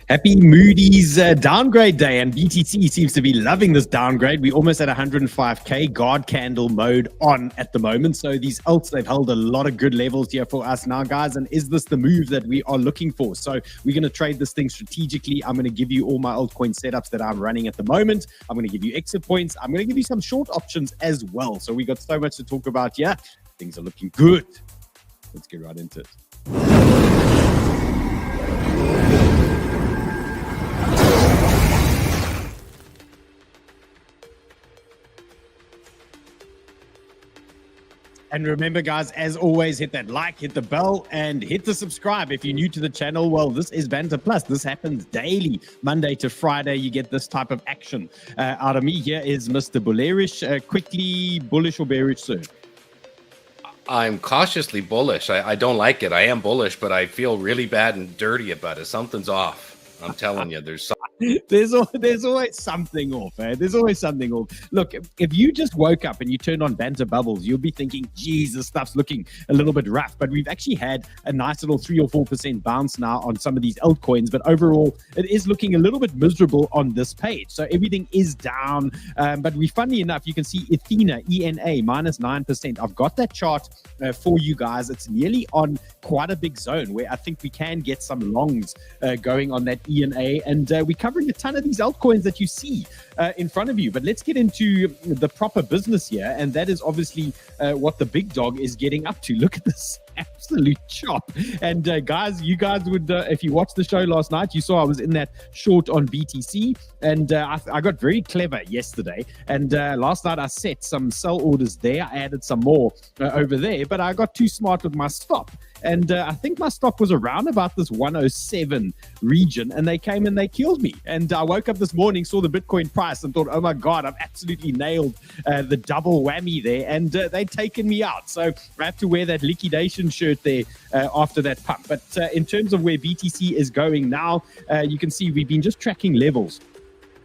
Happy Moody's downgrade day, and BTC seems to be loving this downgrade. We're almost at 105k guard candle mode on at the moment. So these alts, they've held a lot of good levels here for us now, guys. And is this the move that we are looking for? So we're going to trade this thing strategically. I'm going to give you all my altcoin setups that I'm running at the moment. I'm going to give you exit points. I'm going to give you some short options as well. So we got so much to talk about here. Things are looking good. Let's get right into it. And remember, guys, as always, hit that like, hit the bell, and hit the subscribe. If you're new to the channel, well, this is Banter Plus. This happens daily, Monday to Friday. You get this type of action out of me. Here is Mr. Bullish. Quickly, bullish or bearish, sir? I'm cautiously bullish. I don't like it. I am bullish, but I feel really bad and dirty about it. Something's off. I'm telling you, there's something. There's always something off, eh? There's always something off. Look, if you just woke up and you turned on Banter Bubbles, you'll be thinking, geez, this stuff's looking a little bit rough. But we've actually had a nice little 3 or 4% bounce now on some of these altcoins. But overall, it is looking a little bit miserable on this page. So everything is down. But funnily enough, you can see Ethena, ENA, minus 9%. I've got that chart for you guys. It's nearly on quite a big zone where I think we can get some longs going on that ENA. And we're covering a ton of these altcoins that you see in front of you. But let's get into the proper business here. And that is obviously what the big dog is getting up to. Look at this absolute chop. And guys, you guys would, if you watched the show last night, you saw I was in that short on BTC. And I got very clever yesterday. And last night I set some sell orders there. I added some more over there. But I got too smart with my stop. And I think my stop was around about this 107 region, and they came and they killed me. And I woke up this morning, saw the Bitcoin price, and thought, oh my God, I've absolutely nailed the double whammy there. And they'd taken me out. So I have to wear that liquidation shirt there after that pump. But in terms of where BTC is going now, you can see we've been just tracking levels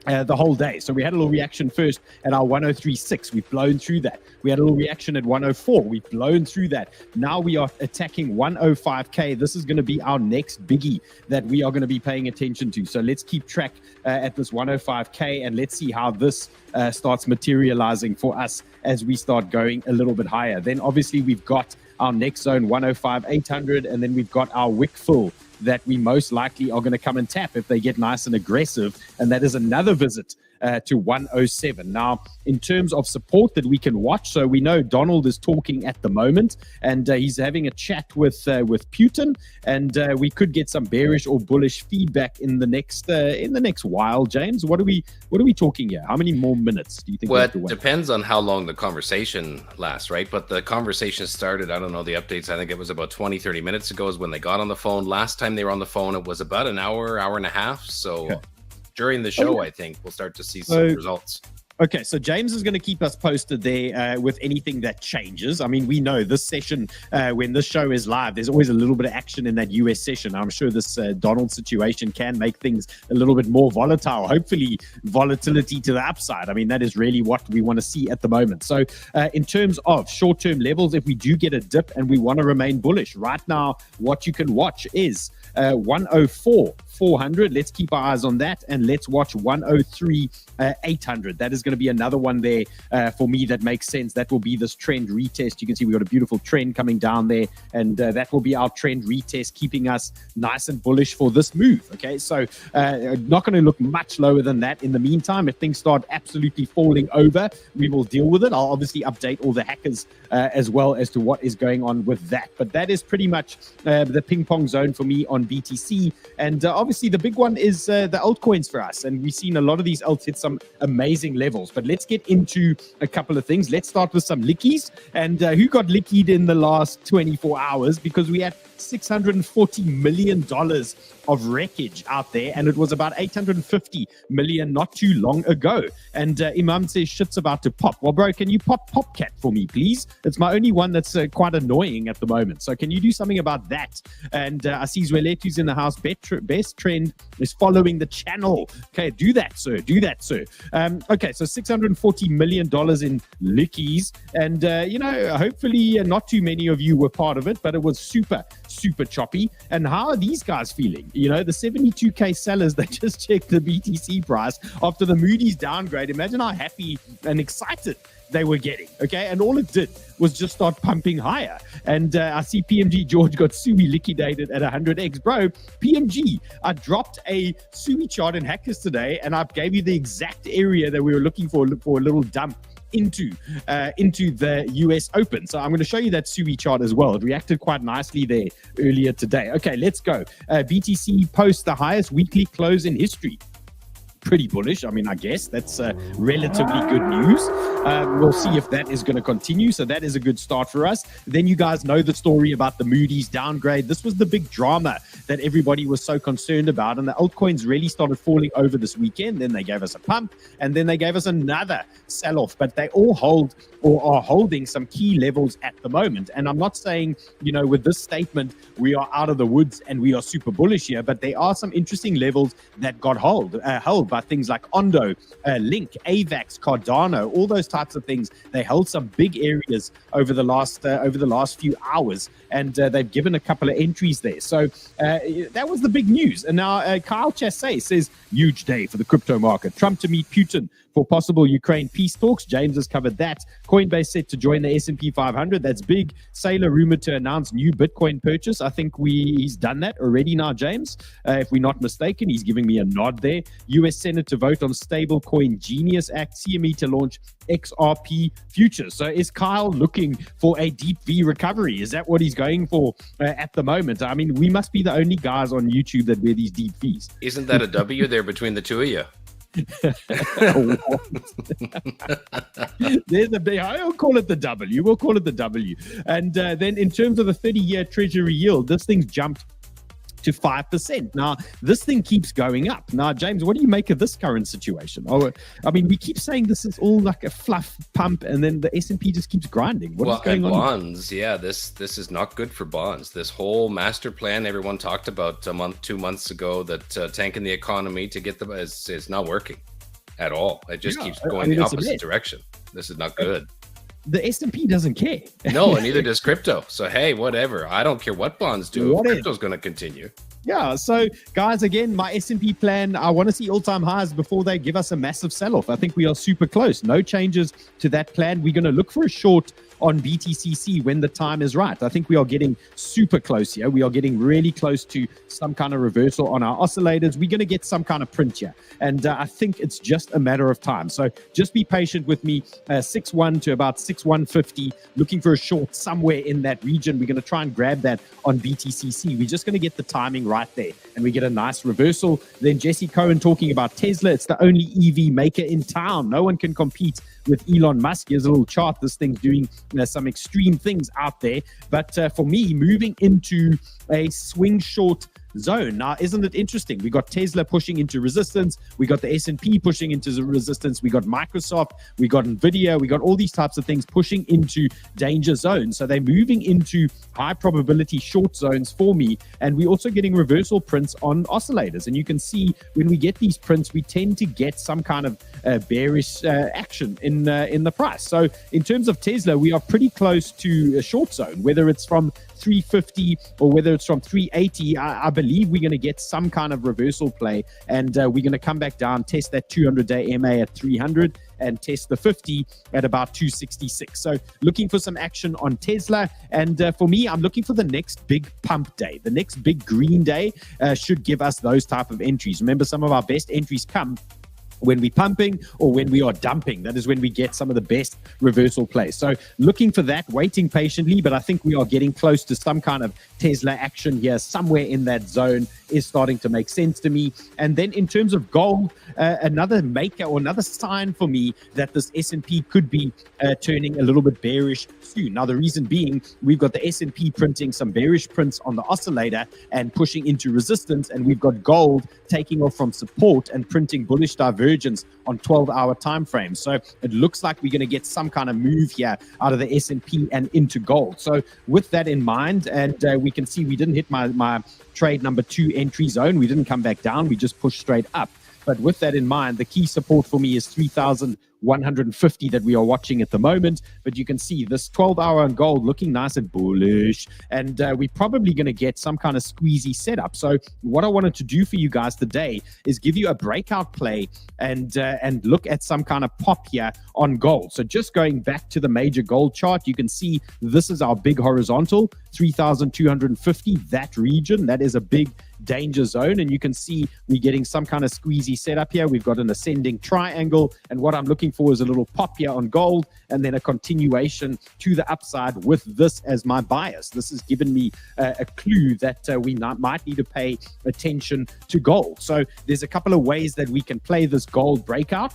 the whole day. So we had a little reaction first at our 103.6. We've blown through that. We had a little reaction at 104. We've blown through that. Now we are attacking 105k. This is going to be our next biggie that we are going to be paying attention to. So let's keep track at this 105k, and let's see how this starts materializing for us as we start going a little bit higher. Then obviously we've got our next zone, 105.800, and then we've got our wick fill that we most likely are going to come and tap if they get nice and aggressive, and that is another visit to 107. Now, in terms of support that we can watch, so we know Donald is talking at the moment, and he's having a chat with Putin, and we could get some bearish or bullish feedback in the next while. James, what are we talking here? How many more minutes do you think? Well, it depends on how long the conversation lasts, right? But the conversation started, I don't know the updates, I think it was about 20-30 minutes ago is when they got on the phone. Last time they were on the phone, it was about an hour and a half. So okay. During the show, I think we'll start to see some results. Okay, so James is going to keep us posted there with anything that changes. I mean, we know this session, when this show is live, there's always a little bit of action in that US session. I'm sure this Donald situation can make things a little bit more volatile. Hopefully, volatility to the upside. I mean, that is really what we want to see at the moment. So in terms of short-term levels, if we do get a dip and we want to remain bullish, right now, what you can watch is 104.400. Let's keep our eyes on that, and let's watch 103.800. That is going to be another one there for me that makes sense. That will be this trend retest. You can see we've got a beautiful trend coming down there, and that will be our trend retest, keeping us nice and bullish for this move. Okay, so not going to look much lower than that. In the meantime, if things start absolutely falling over, we will deal with it. I'll obviously update all the hackers as well as to what is going on with that. But that is pretty much the ping pong zone for me on BTC. And obviously the big one is the altcoins for us. And we've seen a lot of these alts hit some amazing levels. But let's get into a couple of things. Let's start with some lickies. And who got lickied in the last 24 hours? Because we had $640 million of wreckage out there, and it was about 850 million not too long ago. And Imam says shit's about to pop. Well, bro, can you pop Popcat for me, please? It's my only one that's quite annoying at the moment. So can you do something about that? And I see 𝗬𝗲𝗍𝗍's in the house. Best trend is following the channel. Okay, do that, sir. Do that, sir. Okay, so $640 million in lickies. And, you know, hopefully not too many of you were part of it, but it was super super choppy. And how are these guys feeling? You know, the 72K sellers that just checked the BTC price after the Moody's downgrade. Imagine how happy and excited they were getting, okay? And all it did was just start pumping higher. And I see PMG George got 𝗬𝗎 liquidated at 100x. Bro, PMG, I dropped a 𝗬𝗎 chart in Hackers today, and I gave you the exact area that we were looking for a little dump into the US Open. So I'm going to show you that 𝗬𝗎 chart as well. It reacted quite nicely there earlier today. Okay, let's go. BTC posts the highest weekly close in history. Pretty bullish. I mean, I guess that's relatively good news. We'll see if that is going to continue. So that is a good start for us. Then you guys know the story about the Moody's downgrade. This was the big drama that everybody was so concerned about. And the altcoins really started falling over this weekend. Then they gave us a pump, and then they gave us another sell-off. But they all hold or are holding some key levels at the moment. And I'm not saying, you know, with this statement, we are out of the woods and we are super bullish here, but there are some interesting levels that got held by things like Ondo, Link, AVAX, Cardano, all those types of things. They held some big areas over the last few hours, and they've given a couple of entries there. So that was the big news. And now 𝗘𝘅𝗀𝗋 says, huge day for the crypto market. Trump to meet Putin for possible Ukraine peace talks. James has covered that. Coinbase set to join the S&P 500. That's big. Saylor rumored to announce new Bitcoin purchase. I think he's done that already now, James. If we're not mistaken, he's giving me a nod there. US Senate to vote on Stablecoin Genius Act. CME to launch XRP futures. So is Kyle looking for a deep V recovery? Is that what he's going for at the moment? I mean, we must be the only guys on YouTube that wear these deep Vs. Isn't that a W there between the two of you? There's a big, I'll call it the W. We'll call it the W. And then in terms of the 30-year treasury yield, this thing's jumped to 5%. Now, this thing keeps going up. Now, James, what do you make of this current situation? Oh, I mean, we keep saying this is all like a fluff pump, and then the S&P just keeps grinding. What is going on? Bonds, yeah, this is not good for bonds. This whole master plan everyone talked about a month, 2 months ago, that tanking the economy to get them is not working at all. It just keeps going the opposite direction. This is not good. The S&P doesn't care. No, and neither does crypto. So, hey, whatever. I don't care what bonds do. Crypto's going to continue. Yeah, so guys, again, my S&P plan, I want to see all-time highs before they give us a massive sell-off. I think we are super close. No changes to that plan. We're going to look for a short on BTCC when the time is right. I think we are getting super close here. We are getting really close to some kind of reversal on our oscillators. We're going to get some kind of print here. And I think it's just a matter of time. So just be patient with me. 6.1 to about 6.150, looking for a short somewhere in that region. We're going to try and grab that on BTCC. We're just going to get the timing right there, and we get a nice reversal. Then Jesse Cohen talking about Tesla. It's the only EV maker in town. No one can compete with Elon Musk. Here's a little chart. This thing's doing some extreme things out there. But for me, moving into a swing short zone. Now, isn't it interesting? We got Tesla pushing into resistance. We got the S&P pushing into the resistance. We got Microsoft. We got NVIDIA. We got all these types of things pushing into danger zones. So they're moving into high probability short zones for me. And we're also getting reversal prints on oscillators. And you can see when we get these prints, we tend to get some kind of bearish action in the price. So in terms of Tesla, we are pretty close to a short zone, whether it's from 350 or whether it's from 380. I believe we're going to get some kind of reversal play, and we're going to come back down, test that 200-day MA at 300 and test the 50 at about 266. So looking for some action on Tesla. And for me, I'm looking for the next big pump day. The next big green day should give us those type of entries. Remember, some of our best entries come when we're pumping or when we are dumping. That is when we get some of the best reversal plays. So looking for that, waiting patiently, but I think we are getting close to some kind of Tesla action here. Somewhere in that zone is starting to make sense to me. And then in terms of gold, another maker or another sign for me that this S&P could be turning a little bit bearish soon. Now, the reason being, we've got the S&P printing some bearish prints on the oscillator and pushing into resistance, and we've got gold taking off from support and printing bullish divergence on 12-hour time frames. So it looks like we're going to get some kind of move here out of the S&P and into gold. So with that in mind, and we can see we didn't hit my trade number 2 entry zone. We didn't come back down. We just pushed straight up. But with that in mind, the key support for me is 3,100 150 that we are watching at the moment. But you can see this 12-hour on gold looking nice and bullish, and we're probably going to get some kind of squeezy setup. So what I wanted to do for you guys today is give you a breakout play and look at some kind of pop here on gold. So just going back to the major gold chart, you can see this is our big horizontal 3,250. That region, that is a big danger zone, and you can see we're getting some kind of squeezy setup here. We've got an ascending triangle, and what I'm looking for is a little pop here on gold, and then a continuation to the upside with this as my bias. This has given me a clue that we might need to pay attention to gold. So there's a couple of ways that we can play this gold breakout.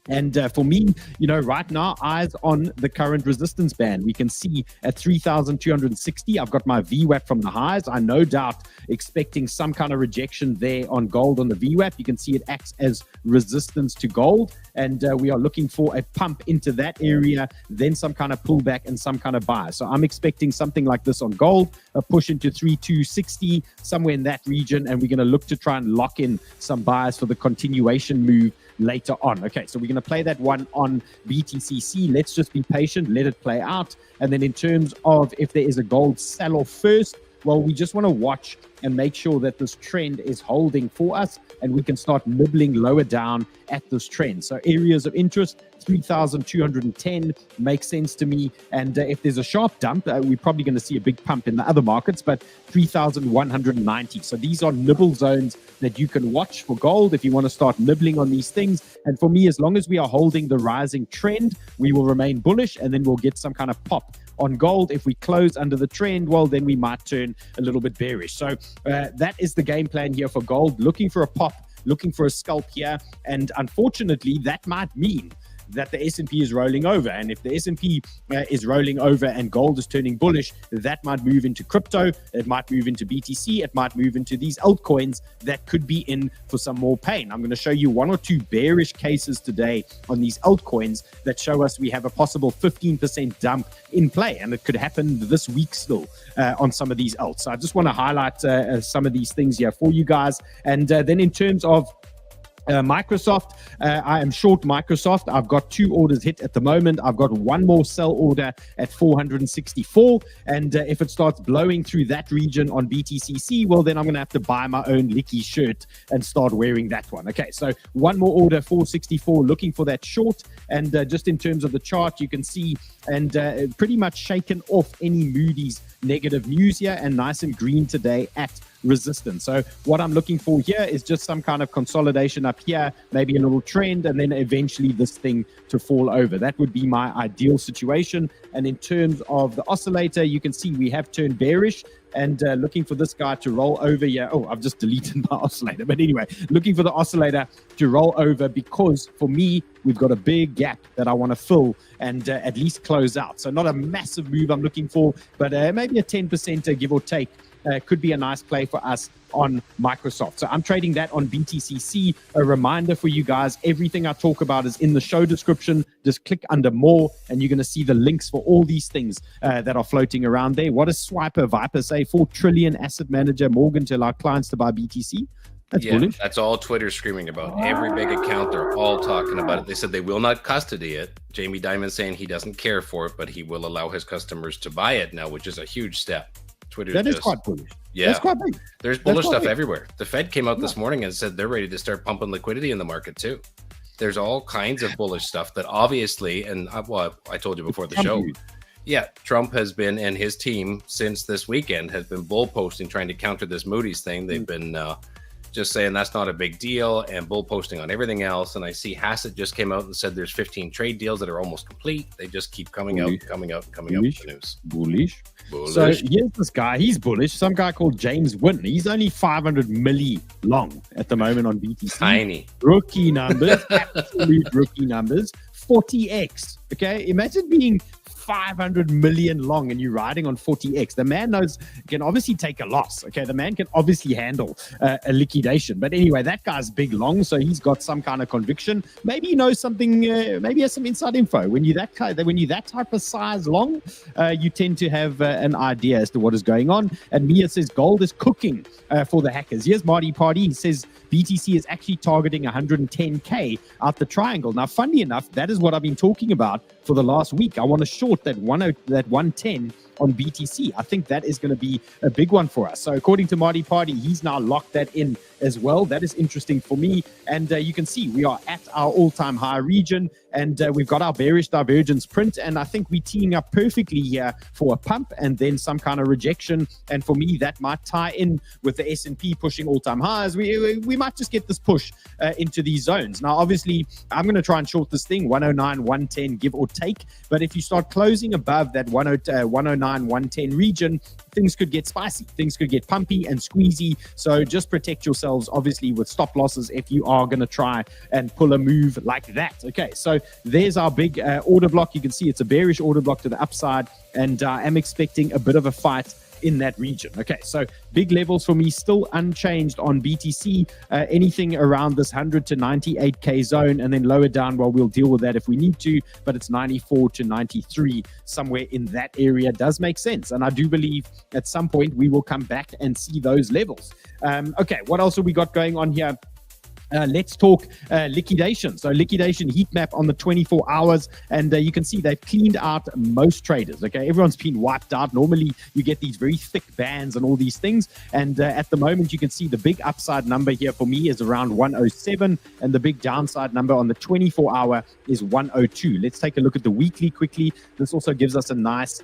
And for me, right now, eyes on the current resistance band. We can see at 3,260, I've got my VWAP from the highs. I no doubt expecting some kind of rejection there on gold on the VWAP. You can see it acts as resistance to gold. And we are looking for a pump into that area, then some kind of pullback and some kind of buy. So I'm expecting something like this on gold, a push into 3,260, somewhere in that region. And we're going to look to try and lock in some buys for the continuation move later on. Okay, so we're going to play that one on BTCC. Let's just be patient, let it play out. And then in terms of if there is a gold sell-off first, well, we just want to watch and make sure that this trend is holding for us and we can start nibbling lower down at this trend. So areas of interest, 3,210 makes sense to me. And if there's a sharp dump, we're probably going to see a big pump in the other markets, but 3,190. So these are nibble zones that you can watch for gold if you want to start nibbling on these things. And for me, as long as we are holding the rising trend, we will remain bullish, and then we'll get some kind of pop on gold. If we close under the trend, well, then we might turn a little bit bearish. So that is the game plan here for gold, looking for a pop, looking for a scalp here. And unfortunately, that might mean that the S&P is rolling over. And if the S&P is rolling over and gold is turning bullish, that might move into crypto, it might move into BTC, it might move into these altcoins that could be in for some more pain. I'm going to show you one or two bearish cases today on these altcoins that show us we have a possible 15% dump in play, and it could happen this week still on some of these alts. So I just want to highlight some of these things here for you guys. And then in terms of Microsoft, I am short Microsoft. I've got 2 orders hit at the moment. I've got one more sell order at 464, and if it starts blowing through that region on BTCC, well, then I'm going to have to buy my own 𝗏𝗍𝗃 shirt and start wearing that one. Okay, so one more order, 464, looking for that short. And just in terms of the chart, you can see and pretty much shaken off any Moody's negative news here, and nice and green today at resistance. So what I'm looking for here is just some kind of consolidation up here, maybe a little trend, and then eventually this thing to fall over. That would be my ideal situation. And in terms of the oscillator, you can see we have turned bearish, and looking for this guy to roll over here. Oh, I've just deleted my oscillator. But anyway, looking for the oscillator to roll over, because for me, we've got a big gap that I want to fill and at least close out. So not a massive move I'm looking for, but maybe a 10% give or take. Could be a nice play for us on Microsoft. So I'm trading that on BTCC. A reminder for you guys, everything I talk about is in the show description. Just click under more and you're going to see the links for all these things that are floating around there. What does 𝗬𝗃𝗃 say? 4 trillion asset manager Morgan to allow clients to buy BTC. That's bullish. That's all Twitter's screaming about. Every big account, they're all talking about it. They said they will not custody it. Jamie Dimon saying he doesn't care for it, but he will allow his customers to buy it now, which is a huge step. Twitter that is quite bullish. Yeah, that's quite big. There's bullish stuff everywhere. The Fed came out this morning and said they're ready to start pumping liquidity in the market too. There's all kinds of bullish stuff that obviously, and well, I told you before the show. Yeah, Trump has been, and his team since this weekend has been bull posting, trying to counter this Moody's thing. They've been just saying that's not a big deal and bull posting on everything else. And I see 𝗏𝗃 just came out and said there's 15 trade deals that are almost complete. They just keep coming out with the news. Bullish. So here's this guy. He's bullish. Some guy called James Wynn. He's only 500 milli long at the moment on BTC. Tiny. Rookie numbers. Absolute rookie numbers. 40x. Okay. Imagine being 500 million long and you're riding on 40x, the man can obviously take a loss. Okay, the man can obviously handle a liquidation. But anyway, that guy's big long, so he's got some kind of conviction. Maybe he knows something. Maybe he has some inside info. When you're that type of size long, you tend to have an idea as to what is going on. And Mia says gold is cooking for the hackers. Here's Marty Party. He says BTC is actually targeting 110k out the triangle. Now, funny enough, that is what I've been talking about for the last week. I want to short that 110 on BTC. I think that is going to be a big one for us. So according to Marty Party, he's now locked that in as well. That is interesting for me. And you can see we are at our all-time high region, and we've got our bearish divergence print. And I think we're teeing up perfectly here for a pump and then some kind of rejection. And for me, that might tie in with the S&P pushing all-time highs. We might just get this push into these zones. Now, obviously, I'm going to try and short this thing, 109, 110, give or take. But if you start closing above that 109, 110 region, things could get spicy. Things could get pumpy and squeezy. So just protect yourselves, obviously, with stop losses if you are going to try and pull a move like that. Okay, so there's our big order block. You can see it's a bearish order block to the upside, and I am expecting a bit of a fight in that region. Okay, so big levels for me still unchanged on BTC. Anything around this 100 to 98k zone, and then lower down, well, we'll deal with that if we need to, but it's 94 to 93, somewhere in that area does make sense. And I do believe at some point we will come back and see those levels. Okay, what else have we got going on here? Let's talk liquidation. So liquidation heat map on the 24 hours, and you can see they've cleaned out most traders. Okay, everyone's been wiped out. Normally you get these very thick bands and all these things, and at the moment you can see the big upside number here for me is around 107, and the big downside number on the 24 hour is 102. Let's take a look at the weekly quickly. This also gives us a nice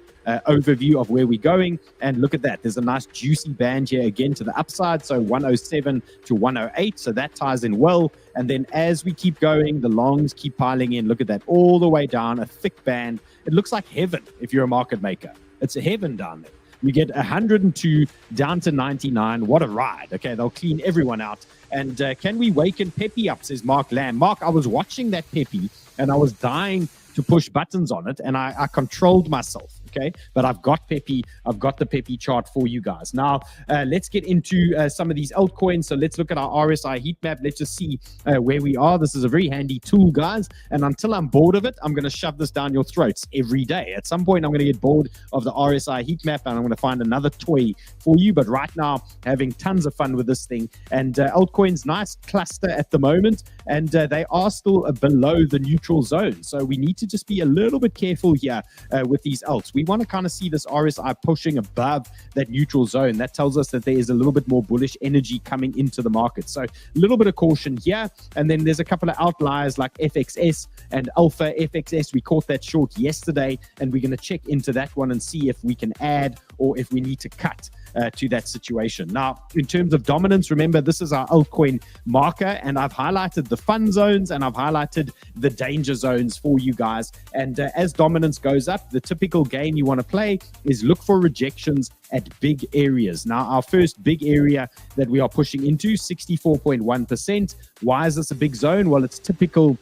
overview of where we're going, and look at that, there's a nice juicy band here again to the upside, so 107 to 108, so that ties in well. And then as we keep going, the longs keep piling in. Look at that, all the way down, a thick band. It looks like heaven if you're a market maker. It's a heaven down there. We get 102 down to 99. What a ride. Okay, they'll clean everyone out. And can we waken Peppy up, says Mark Lamb. Mark, I was watching that Peppy and I was dying to push buttons on it, and I controlled myself. Okay, but I've got Peppy. I've got the Peppy chart for you guys. Now, let's get into some of these altcoins. So let's look at our RSI heat map. Let's just see where we are. This is a very handy tool, guys. And until I'm bored of it, I'm going to shove this down your throats every day. At some point, I'm going to get bored of the RSI heat map, and I'm going to find another toy for you. But right now, having tons of fun with this thing. And altcoins, nice cluster at the moment, and they are still below the neutral zone. So we need to just be a little bit careful here with these alts. We want to kind of see this RSI pushing above that neutral zone. That tells us that there is a little bit more bullish energy coming into the market. So a little bit of caution here. And then there's a couple of outliers like FXS and Alpha. FXS, we caught that short yesterday, and we're going to check into that one and see if we can add or if we need to cut to that situation. Now, in terms of dominance, remember, this is our altcoin marker, and I've highlighted the fun zones and I've highlighted the danger zones for you guys. And as dominance goes up, the typical game you want to play is look for rejections at big areas. Now, our first big area that we are pushing into, 64.1%. Why is this a big zone? Well, it's typical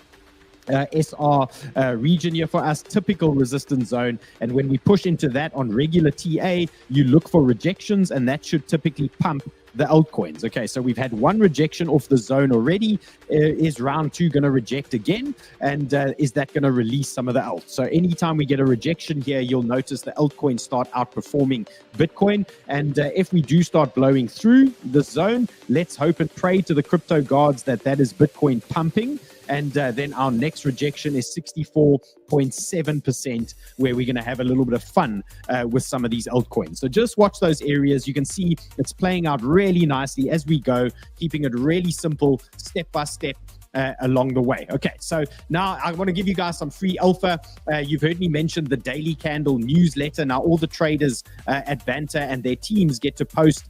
SR region here for us, typical resistance zone. And when we push into that on regular TA, you look for rejections, and that should typically pump the altcoins. Okay, so we've had one rejection off the zone already. Is round two going to reject again? And is that going to release some of the alts? So anytime we get a rejection here, you'll notice the altcoins start outperforming Bitcoin. And if we do start blowing through the zone, let's hope and pray to the crypto gods that that is Bitcoin pumping. And then our next rejection is 64.7%, where we're going to have a little bit of fun with some of these altcoins. So just watch those areas. You can see it's playing out really nicely as we go, keeping it really simple, step by step. Along the way. Okay, so now I want to give you guys some free alpha. You've heard me mention the Daily Candle newsletter. Now all the traders at Banter and their teams get to post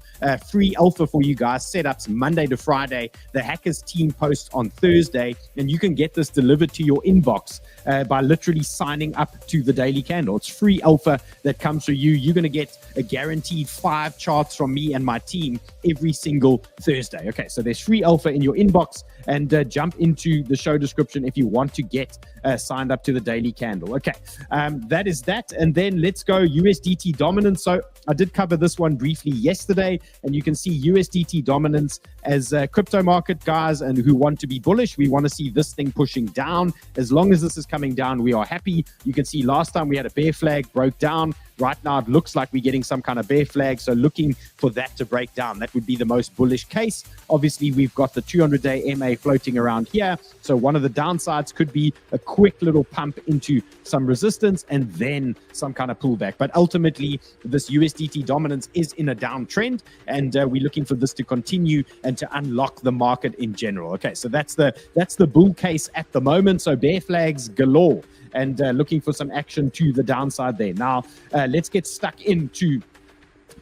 free alpha for you guys, setups Monday to Friday. The hackers team posts on Thursday, and you can get this delivered to your inbox by literally signing up to the Daily Candle. It's free alpha that comes through you. You're going to get a guaranteed 5 charts from me and my team every single Thursday. Okay, so there's free alpha in your inbox, and jump jump into the show description if you want to get signed up to the daily candle. Okay, that is that. And then let's go USDT dominance. So I did cover this one briefly yesterday, and you can see USDT dominance as a crypto market guys and who want to be bullish. We want to see this thing pushing down. As long as this is coming down, we are happy. You can see last time we had a bear flag, broke down. Right now, it looks like we're getting some kind of bear flag. So looking for that to break down. That would be the most bullish case. Obviously, we've got the 200-day MA floating around here. So one of the downsides could be a quick little pump into some resistance and then some kind of pullback. But ultimately, this USDT dominance is in a downtrend, and we're looking for this to continue and to unlock the market in general. Okay, so that's the bull case at the moment. So bear flags galore, and looking for some action to the downside there. Now, let's get stuck into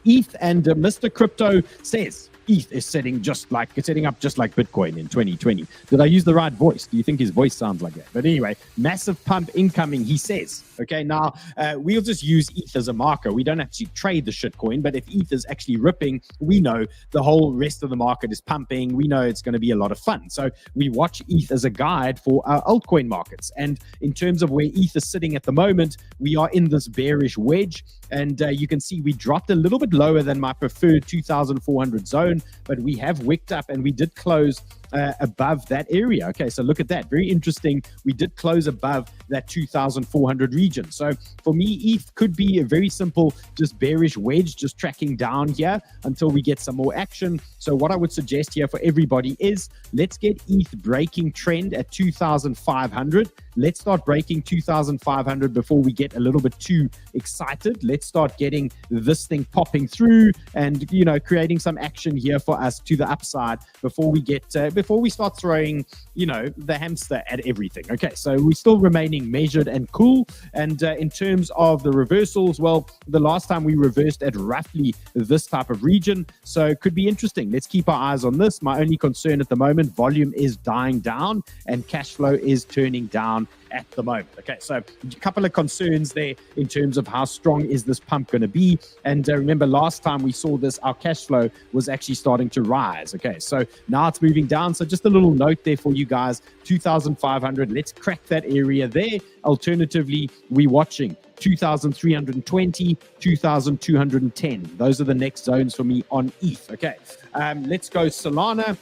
ETH, and Mr. Crypto says ETH is setting up just like Bitcoin in 2020. Did I use the right voice? Do you think his voice sounds like that? But anyway, massive pump incoming, he says. Okay, now we'll just use ETH as a marker. We don't actually trade the shitcoin, but if ETH is actually ripping, we know the whole rest of the market is pumping. We know it's going to be a lot of fun. So we watch ETH as a guide for our altcoin markets. And in terms of where ETH is sitting at the moment, we are in this bearish wedge. And you can see we dropped a little bit lower than my preferred 2,400 zone, but we have wicked up and we did close above that area. Okay, so look at that. Very interesting. We did close above that 2,400 region. So for me, ETH could be a very simple, just bearish wedge, just tracking down here until we get some more action. So what I would suggest here for everybody is let's get ETH breaking trend at 2,500. Let's start breaking 2,500 before we get a little bit too excited. Let's start getting this thing popping through and, you know, creating some action here for us to the upside before we get before we start throwing, you know, the hamster at everything. Okay, so we're still remaining measured and cool. And in terms of the reversals, well, the last time we reversed at roughly this type of region, so it could be interesting. Let's keep our eyes on this. My only concern at the moment, volume is dying down and cash flow is turning down at the moment. Okay, so a couple of concerns there in terms of how strong is this pump going to be. And remember, last time we saw this, our cash flow was actually starting to rise. Okay, so now it's moving down. So just a little note there for you guys, 2,500. Let's crack that area there. Alternatively, we're watching 2,320, 2,210. Those are the next zones for me on ETH. Okay, let's go Solana.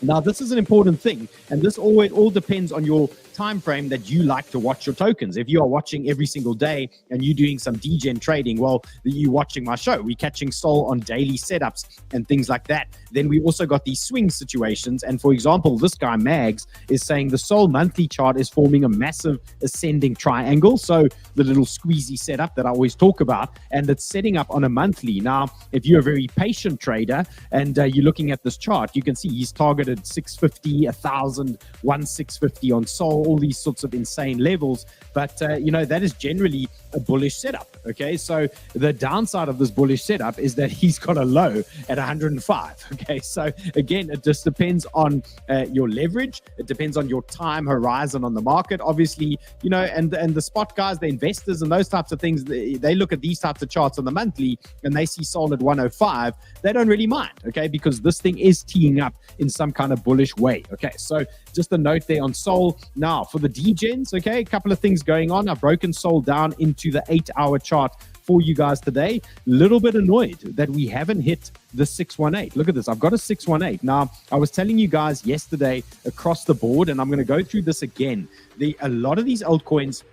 Now, this is an important thing, and this all depends on your time frame that you like to watch your tokens. If you are watching every single day and you're doing some degen trading, well, you're watching my show. We're catching SOL on daily setups and things like that. Then we also got these swing situations. And for example, this guy Mags is saying the SOL monthly chart is forming a massive ascending triangle. So the little squeezy setup that I always talk about, and it's setting up on a monthly. Now, if you're a very patient trader and you're looking at this chart, you can see he's targeted 650, 1,000, 1,650 on SOL, all these sorts of insane levels. But, you know, that is generally a bullish setup. Okay, so the downside of this bullish setup is that he's got a low at 105. Okay, so again, it just depends on your leverage. It depends on your time horizon on the market. Obviously, you know, and the spot guys, the investors and those types of things, they look at these types of charts on the monthly and they see SOL at 105. They don't really mind, okay, because this thing is teeing up in some kind of bullish way. Okay, so just a note there on SOL. Now, for the degens, okay, a couple of things going on. I've broken SOL down into the 8-hour chart for you guys today. Little bit annoyed that we haven't hit the 618. Look at this. I've got a 618. Now, I was telling you guys yesterday across the board, and I'm going to go through this again. A lot of these altcoins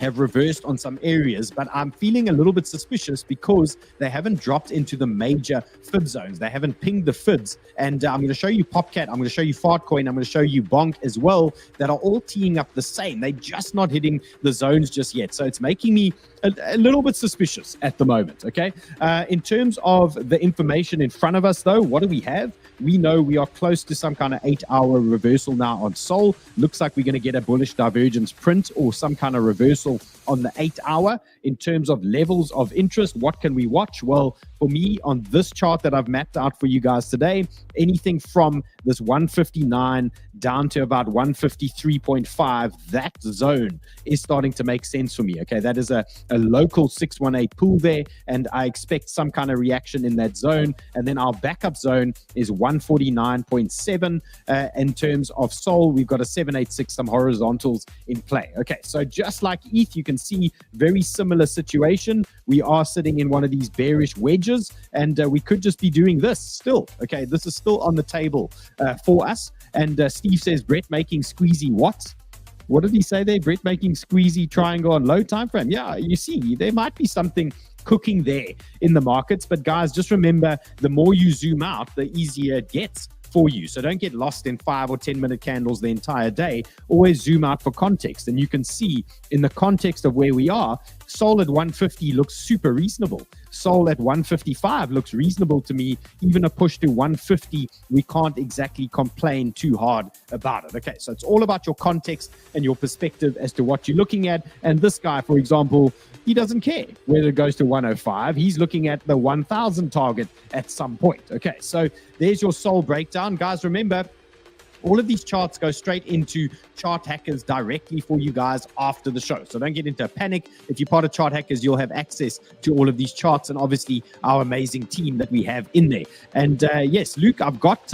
have reversed on some areas, but I'm feeling a little bit suspicious because they haven't dropped into the major fib zones. They haven't pinged the fibs. And I'm going to show you Popcat. I'm going to show you Fartcoin. I'm going to show you Bonk as well, that are all teeing up the same. They're just not hitting the zones just yet. So it's making me a little bit suspicious at the moment. Okay. In terms of the information in front of us, though, what do we have? We know we are close to some kind of 8-hour reversal now on SOL. Looks like we're going to get a bullish divergence print or some kind of reversal on the 8-hour. In terms of levels of interest, what can we watch? Well, for me, on this chart that I've mapped out for you guys today, anything from this 159 down to about 153.5, that zone is starting to make sense for me. Okay, that is a local 618 pool there, and I expect some kind of reaction in that zone. And then our backup zone is 149.7. In terms of SOL, we've got a 786, some horizontals in play. Okay, so just like ETH, you can see very similar situation. We are sitting in one of these bearish wedges, and we could just be doing this still. Okay, this is still on the table for us. And Steve says, Brett making squeezy what? What did he say there? Brett making squeezy triangle on low time frame. Yeah, you see, there might be something cooking there in the markets. But guys, just remember, the more you zoom out, the easier it gets for you. So don't get lost in 5 or 10 minute candles the entire day. Always zoom out for context. And you can see in the context of where we are, SOL at 150 looks super reasonable. SOL at 155 looks reasonable to me. Even a push to 150, we can't exactly complain too hard about it. Okay, so it's all about your context and your perspective as to what you're looking at. And this guy, for example, he doesn't care whether it goes to 105. He's looking at the 1,000 target at some point. Okay, so there's your SOL breakdown. Guys, remember, all of these charts go straight into Chart Hackers directly for you guys after the show. So don't get into a panic. If you're part of Chart Hackers, you'll have access to all of these charts and obviously our amazing team that we have in there. And yes, Luke, I've got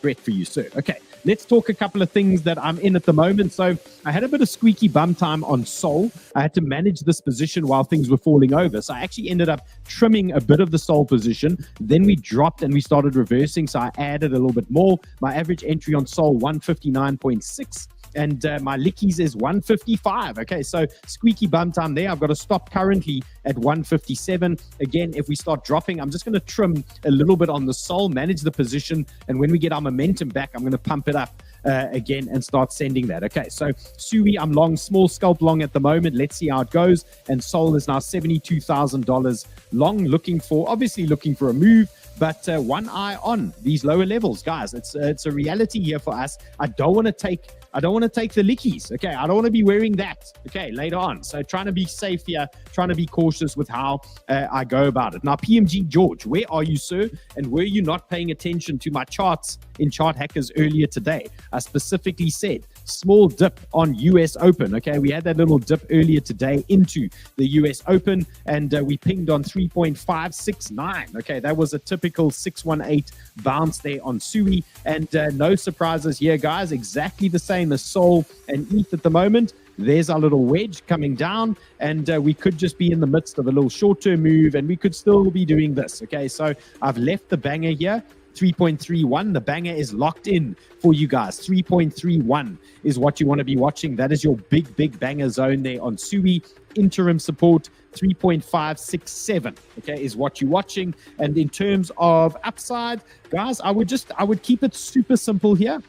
Brett for you, sir. Okay, let's talk a couple of things that I'm in at the moment. So I had a bit of squeaky bum time on SOL. I had to manage this position while things were falling over. So I actually ended up trimming a bit of the SOL position. Then we dropped and we started reversing. So I added a little bit more. My average entry on SOL, 159.6. And my lickies is 155. Okay, so squeaky bum time there. I've got to stop currently at 157. Again, if we start dropping, I'm just going to trim a little bit on the SOL, manage the position, and when we get our momentum back, I'm going to pump it up again and start sending that. Okay, so SUI, I'm long, small scalp long at the moment. Let's see how it goes. And SOL is now $72,000 long, obviously looking for a move. But one eye on these lower levels, guys. It's a reality here for us. I don't want to take the lickies. Okay, I don't want to be wearing that. Okay, later on. So trying to be safe here, trying to be cautious with how I go about it. Now, PMG George, where are you, sir? And were you not paying attention to my charts in Chart Hackers earlier today? I specifically said small dip on US Open. Okay, we had that little dip earlier today into the US Open, and we pinged on 3.569. Okay, that was a typical 618 bounce there on SUI, and no surprises here, guys. Exactly the same as SOL and ETH at the moment. There's our little wedge coming down, and we could just be in the midst of a little short-term move, and we could still be doing this. Okay, so I've left the banger here. 3.31. The banger is locked in for you guys. 3.31 is what you want to be watching. That is your big banger zone there on SUI. Interim support 3.567, okay, is what you're watching. And in terms of upside, guys, I would keep it super simple here.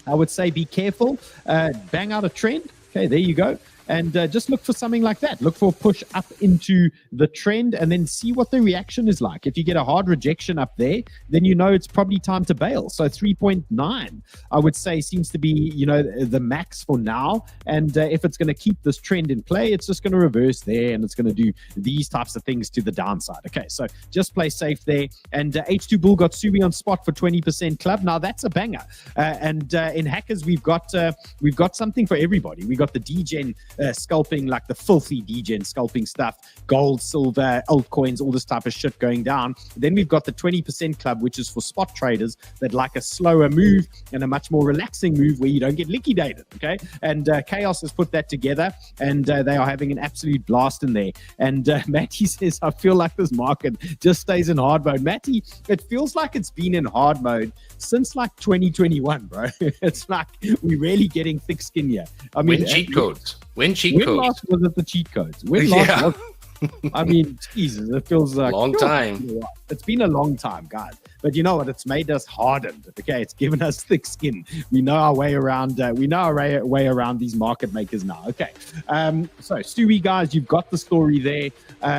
I would say be careful, bang out a trend. Okay, there you go. And just look for something like that. Look for a push up into the trend and then see what the reaction is like. If you get a hard rejection up there, then you know it's probably time to bail. So 3.9, I would say, seems to be, the max for now. And if it's going to keep this trend in play, it's just going to reverse there and it's going to do these types of things to the downside. Okay, so just play safe there. And H2 Bull got Sui on spot for 20% club. Now that's a banger. And in Hackers, we've got something for everybody. We got the DGen scalping, like the filthy DGen scalping stuff, gold, silver, altcoins, all this type of shit going down. Then we've got the 20% club, which is for spot traders that like a slower move and a much more relaxing move where you don't get liquidated. Okay, and Chaos has put that together, and they are having an absolute blast in there. And Matty says, I feel like this market just stays in hard mode. Matty, it feels like it's been in hard mode since like 2021, bro. It's like we're really getting thick skin here. I mean, cheat codes. When last was it the cheat codes? When last was I mean, Jesus, it feels like long time. It's been a long time, guys. But you know what? It's made us hardened. Okay, it's given us thick skin. We know our way around. Way around these market makers now. Okay, so Stewie, guys, you've got the story there.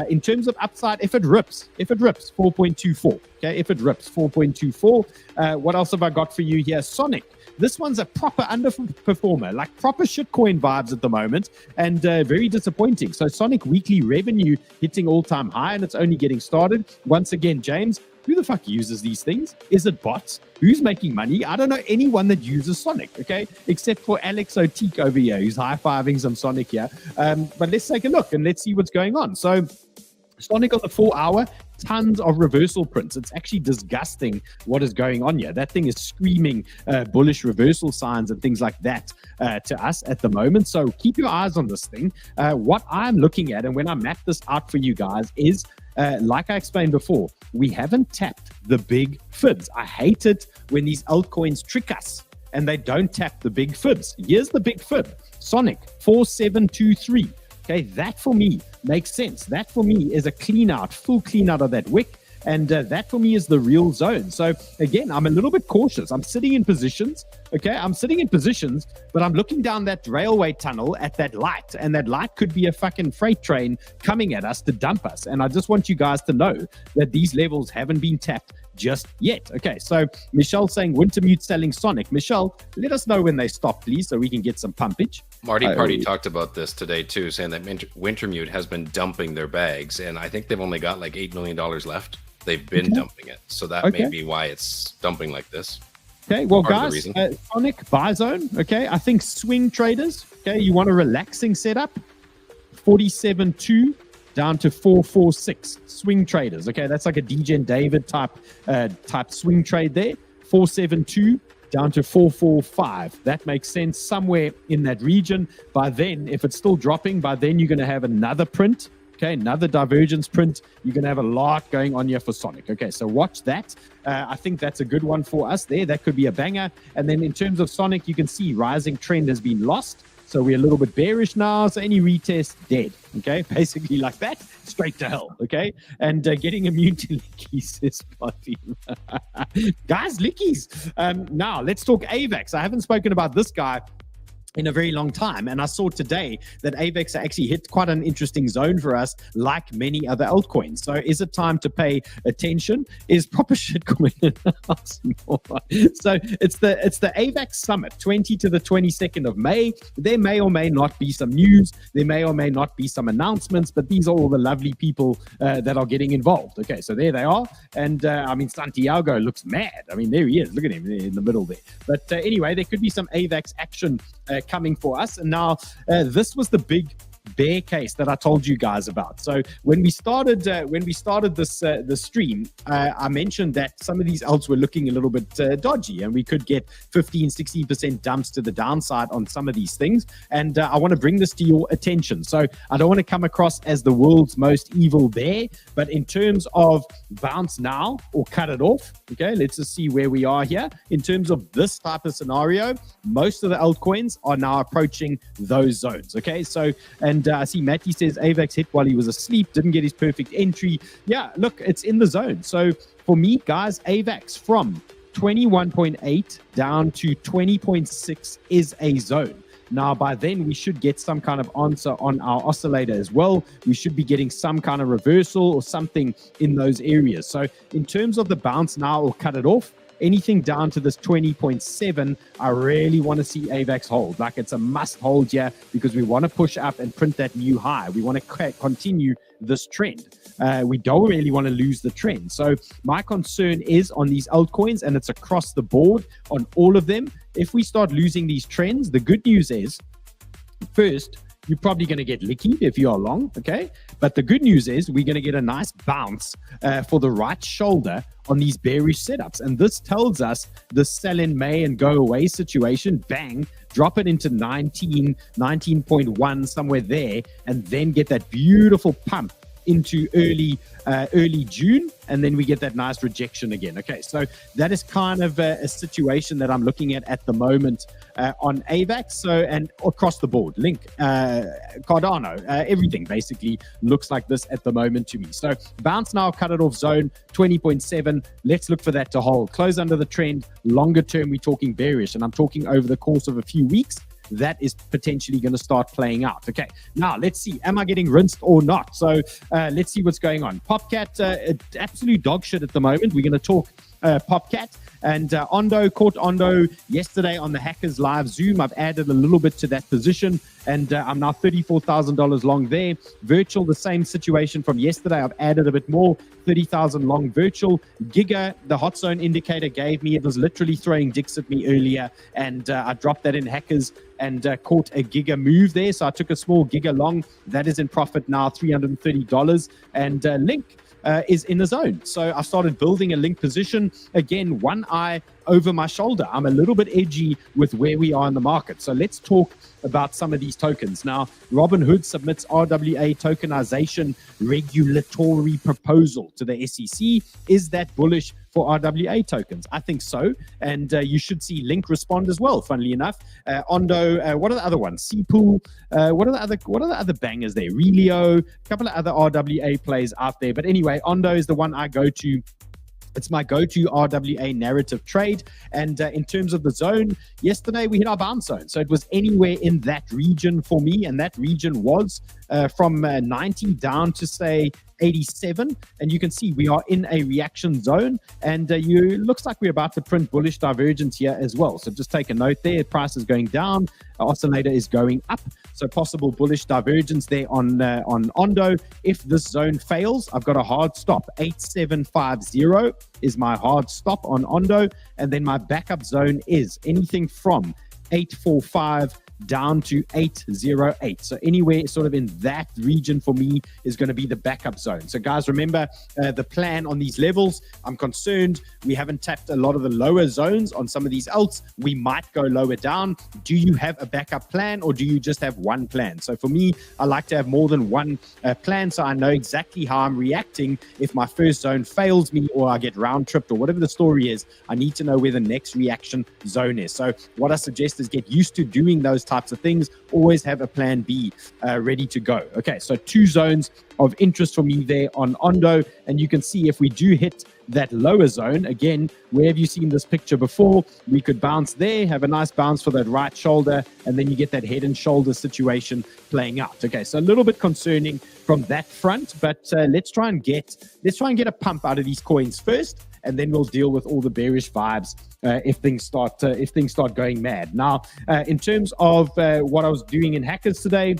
In terms of upside, if it rips 4.24. Okay, if it rips 4.24. What else have I got for you here? Sonic. This one's a proper underperformer, like proper shitcoin vibes at the moment, and very disappointing. So Sonic weekly revenue hitting all-time high, and it's only getting started. Once again, James, Who the fuck uses these things? Is it bots? Who's making money? I don't know anyone that uses Sonic, okay? Except for Alex O'Teak over here, who's high-fiving some Sonic here. But let's take a look and let's see what's going on. So Sonic on the 4 hour, tons of reversal prints. It's actually disgusting what is going on here. That thing is screaming bullish reversal signs and things like that to us at the moment. So keep your eyes on this thing. What I'm looking at, and when I map this out for you guys, is like I explained before, we haven't tapped the big fibs. I hate it when these altcoins trick us and they don't tap the big fibs. Here's the big fib, Sonic 4723. Okay, that for me makes sense. That for me is a clean out, full clean out of that wick. And that for me is the real zone. So again, I'm a little bit cautious. I'm sitting in positions. Okay, I'm sitting in positions, but I'm looking down that railway tunnel at that light. And that light could be a fucking freight train coming at us to dump us. And I just want you guys to know that these levels haven't been tapped just yet. Okay, so Michelle saying Wintermute selling Sonic. Michelle, let us know when they stop, please, so we can get some pumpage. Marty Party talked about this today too, saying that Wintermute has been dumping their bags, and I think they've only got like $8 million left. They've been dumping it, so that may be why it's dumping like this. Okay, well, guys, Sonic buy zone. Okay, I think swing traders. Okay, you want a relaxing setup. 47.2 down to 4.46. Swing traders. Okay, that's like a DJ David type swing trade there. 4.72 down to 4.45. That makes sense somewhere in that region. By then, if it's still dropping, by then you're going to have another print. Okay, another divergence print. You're going to have a lot going on here for Sonic. Okay, so watch that. I think that's a good one for us there. That could be a banger. And then in terms of Sonic, you can see rising trend has been lost. So we're a little bit bearish now. So any retest, dead. Okay, basically like that, straight to hell. Okay, and getting immune to lickies is party. Guys, lickies. Now, let's talk AVAX. I haven't spoken about this guy in a very long time, and I saw today that AVAX actually hit quite an interesting zone for us, like many other altcoins. So is it time to pay attention? Is proper shit going in the house more? So it's the AVAX Summit, 20 to the 22nd of May. There may or may not be some news. There may or may not be some announcements, but these are all the lovely people that are getting involved. Okay, so there they are. And I mean, Santiago looks mad. I mean, there he is. Look at him in the middle there. But anyway, there could be some AVAX action coming for us. And now this was the big bear case that I told you guys about. So when we started this the stream, I mentioned that some of these alts were looking a little bit dodgy, and we could get 15-16% dumps to the downside on some of these things. And I want to bring this to your attention. So I don't want to come across as the world's most evil bear, but in terms of bounce now or cut it off, okay, let's just see where we are here. In terms of this type of scenario, most of the altcoins are now approaching those zones. Okay, so and I see Matty says AVAX hit while he was asleep, didn't get his perfect entry. Yeah, look, it's in the zone. So for me, guys, AVAX from 21.8 down to 20.6 is a zone. Now, by then, we should get some kind of answer on our oscillator as well. We should be getting some kind of reversal or something in those areas. So in terms of the bounce now or cut it off, anything down to this 20.7, I really want to see AVAX hold. Like, it's a must hold here because we want to push up and print that new high. We want to continue this trend. We don't really want to lose the trend. So my concern is on these altcoins, and it's across the board on all of them. If we start losing these trends, the good news is, first, you're probably going to get licky if you are long, okay? But the good news is we're going to get a nice bounce for the right shoulder on these bearish setups. And this tells us the sell in May and go away situation, bang, drop it into 19, 19.1, somewhere there, and then get that beautiful pump into early June, and then we get that nice rejection again. Okay, so that is kind of a situation that I'm looking at the moment on AVAX. So, and across the board, Link, Cardano, everything basically looks like this at the moment to me. So bounce now, cut it off zone, 20.7. Let's look for that to hold. Close under the trend. Longer term, we're talking bearish, and I'm talking over the course of a few weeks. That is potentially going to start playing out. Okay, now let's see. Am I getting rinsed or not? So let's see what's going on. Popcat, absolute dog shit at the moment. We're going to talk Popcat. And Ondo caught Ondo yesterday on the Hackers Live Zoom. I've added a little bit to that position, and I'm now $34,000 long there. Virtual, the same situation from yesterday. I've added a bit more, 30,000 long virtual. Giga, the hot zone indicator gave me, it was literally throwing dicks at me earlier, and I dropped that in Hackers and caught a Giga move there. So I took a small Giga long. That is in profit now, $330. And Link is in the zone. So I started building a Link position. Again, one eye over my shoulder. I'm a little bit edgy with where we are in the market. So let's talk about some of these tokens. Now, Robinhood submits RWA tokenization regulatory proposal to the SEC. Is that bullish for RWA tokens? I think so. And you should see Link respond as well, funnily enough. Ondo, what are the other ones? Cpool, what are the other bangers there? Relio, a couple of other RWA plays out there. But anyway, Ondo is the one I go to. It's my go-to RWA narrative trade. And in terms of the zone, yesterday we hit our bounce zone. So it was anywhere in that region for me. And that region was from 90 down to, say, 87. And you can see we are in a reaction zone. And looks like we're about to print bullish divergence here as well. So just take a note there. Price is going down. Oscillator is going up. So possible bullish divergence there on Ondo. If this zone fails, I've got a hard stop. 8750 is my hard stop on Ondo. And then my backup zone is anything from 845 down to 808. So anywhere sort of in that region for me is going to be the backup zone. So guys, remember the plan on these levels. I'm concerned we haven't tapped a lot of the lower zones on some of these alts. We might go lower down. Do you have a backup plan, or do you just have one plan? So for me, I like to have more than one plan, so I know exactly how I'm reacting. If my first zone fails me, or I get round tripped, or whatever the story is, I need to know where the next reaction zone is. So what I suggest is get used to doing those types of things. Always have a plan B ready to go. Okay, so two zones of interest for me there on Ondo, and you can see if we do hit that lower zone, again, where have you seen this picture before? We could bounce there, have a nice bounce for that right shoulder, and then you get that head and shoulder situation playing out. Okay, so a little bit concerning from that front, but let's try and get a pump out of these coins first, and then we'll deal with all the bearish vibes if things start going mad. Now, in terms of what I was doing in Hackers today,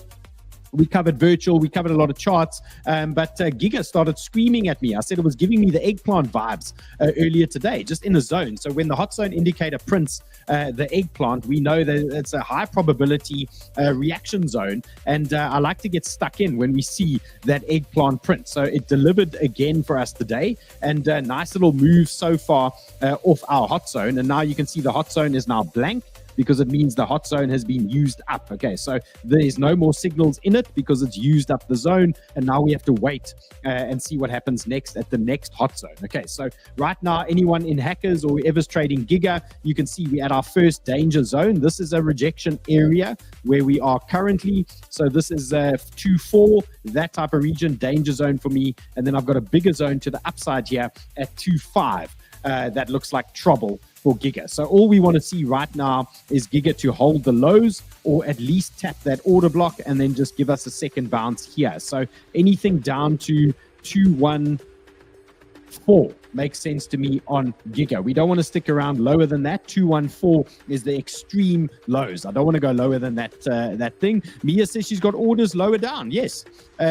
we covered virtual, we covered a lot of charts, but Giga started screaming at me. I said it was giving me the eggplant vibes earlier today, just in the zone. So when the hot zone indicator prints the eggplant, we know that it's a high probability reaction zone, and I like to get stuck in when we see that eggplant print. So it delivered again for us today, and nice little move so far off our hot zone. And now you can see the hot zone is now blank, because it means the hot zone has been used up. Okay, so there's no more signals in it because it's used up the zone, and now we have to wait and see what happens next at the next hot zone. Okay, so right now, anyone in Hackers or whoever's trading Giga, you can see we're at our first danger zone. This is a rejection area where we are currently. So this is 2-4, that type of region, danger zone for me. And then I've got a bigger zone to the upside here at 2-5. That looks like trouble for Giga. So all we want to see right now is Giga to hold the lows, or at least tap that order block, and then just give us a second bounce here. So anything down to 214 makes sense to me on Giga. We don't want to stick around lower than that. 214 is the extreme lows. I don't want to go lower than that thing. Mia says she's got orders lower down. Yes,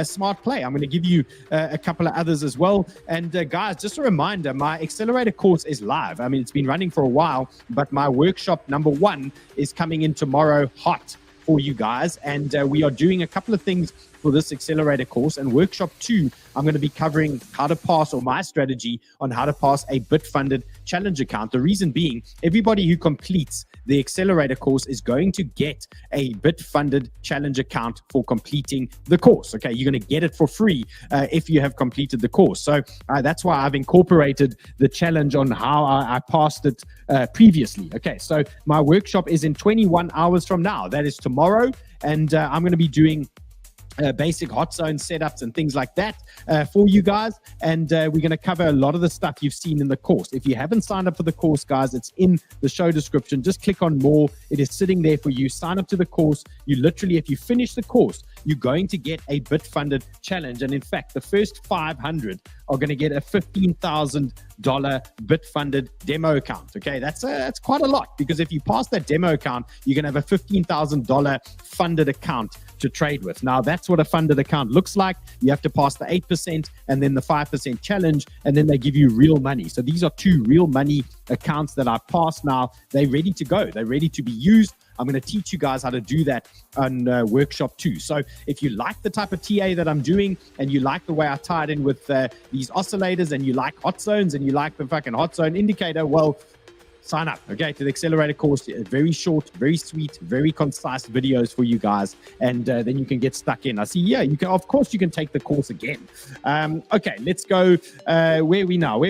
smart play. I'm going to give you a couple of others as well. And guys, just a reminder, my accelerator course is live. I mean, it's been running for a while, but my workshop number 1 is coming in tomorrow hot for you guys. And we are doing a couple of things for this accelerator course. And workshop 2, I'm going to be covering how to pass, or my strategy on how to pass a bit-funded challenge account. The reason being, everybody who completes the accelerator course is going to get a bit-funded challenge account for completing the course. Okay, you're going to get it for free if you have completed the course. So that's why I've incorporated the challenge on how I passed it previously. Okay, so my workshop is in 21 hours from now. That is tomorrow. And I'm going to be doing basic hot zone setups and things like that for you guys. And we're going to cover a lot of the stuff you've seen in the course. If you haven't signed up for the course, guys, it's in the show description. Just click on more. It is sitting there for you. Sign up to the course. You literally, if you finish the course, you're going to get a bit funded challenge. And in fact, the first 500 are going to get a $15,000 bit-funded demo account. Okay, that's quite a lot, because if you pass that demo account, you're going to have a $15,000 funded account to trade with. Now, that's what a funded account looks like. You have to pass the 8% and then the 5% challenge, and then they give you real money. So these are 2 real money accounts that I've passed now. They're ready to go. They're ready to be used. I'm going to teach you guys how to do that on workshop 2. So if you like the type of TA that I'm doing, and you like the way I tie it in with these oscillators, and you like hot zones, and you like the fucking hot zone indicator, well, sign up, okay, to the accelerator course. Very short, very sweet, very concise videos for you guys, and then you can get stuck in. I see, yeah, you can, of course, you can take the course again. Okay, let's go. Where are we now?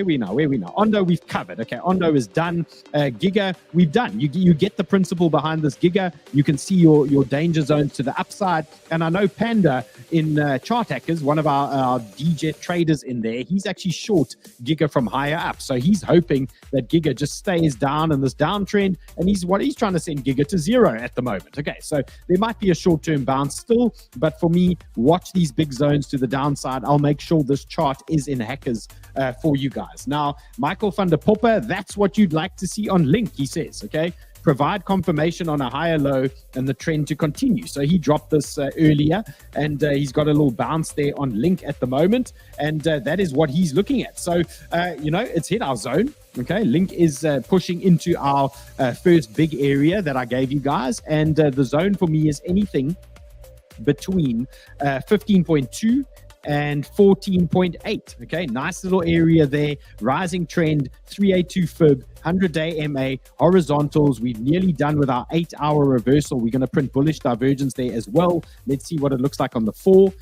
Ondo, we've covered. Okay, Ondo is done. Giga, we've done. You get the principle behind this Giga. You can see your danger zones to the upside. And I know Panda in Chart Hackers, one of our DJ traders in there, he's actually short Giga from higher up. So he's hoping that Giga just stays down in this downtrend, and he's trying to send Giga to 0 at the moment. Okay, so there might be a short-term bounce still, but for me, watch these big zones to the downside. I'll make sure this chart is in Hackers for you guys. Now, Michael van der Poppe, that's what you'd like to see on Link, he says, okay? Provide confirmation on a higher low and the trend to continue. So he dropped this earlier, and he's got a little bounce there on Link at the moment, and that is what he's looking at. So, it's hit our zone. Okay, Link is pushing into our first big area that I gave you guys, and the zone for me is anything between 15.2 and 14.8. Okay, nice little area there. Rising trend, 382 fib, 100-day MA, horizontals. We've nearly done with our 8-hour reversal. We're going to print bullish divergence there as well. Let's see what it looks like on the 4.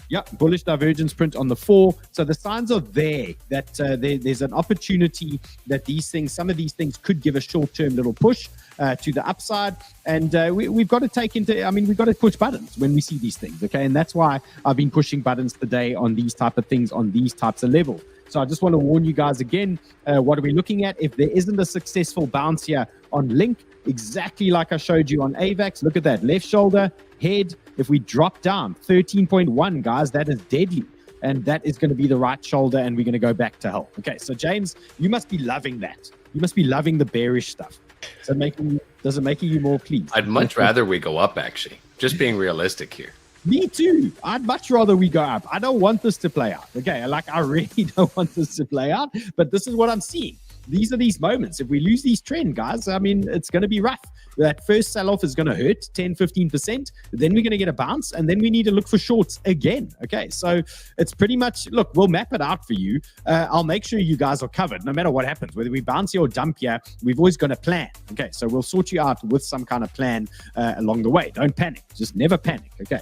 Yeah, bullish divergence print on the 4. So the signs are there that there's an opportunity that some of these things could give a short-term little push to the upside. And we've got to we've got to push buttons when we see these things, okay? And that's why I've been pushing buttons today on these type of things, on these types of levels. So I just want to warn you guys again, what are we looking at? If there isn't a successful bounce here on Link, exactly like I showed you on AVAX, look at that, left shoulder, head. If we drop down 13.1, guys, that is deadly. And that is going to be the right shoulder, and we're going to go back to hell. Okay, so James, you must be loving that. You must be loving the bearish stuff. Does it make you more pleased? I'd much rather we go up, actually. Just being realistic here. Me too. I'd much rather we go up. I don't want this to play out. Okay, I really don't want this to play out, but this is what I'm seeing. These are these moments. If we lose these trend, guys, it's going to be rough. That first sell-off is going to hurt 10-15%. Then we're going to get a bounce, and then we need to look for shorts again. Okay, so it's pretty much, look, we'll map it out for you. I'll make sure you guys are covered no matter what happens. Whether we bounce here or dump here, we've always got a plan. Okay, so we'll sort you out with some kind of plan along the way. Don't panic. Just never panic. Okay.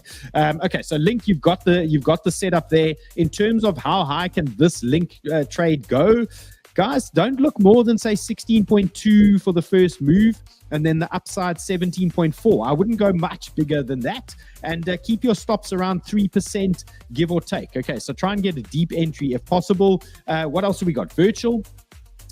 Okay, so Link, you've got the setup there. In terms of how high can this Link trade go, guys, don't look more than, say, 16.2 for the first move, and then the upside 17.4. I wouldn't go much bigger than that, and keep your stops around 3%, give or take. Okay, so try and get a deep entry if possible. What else have we got? Virtual.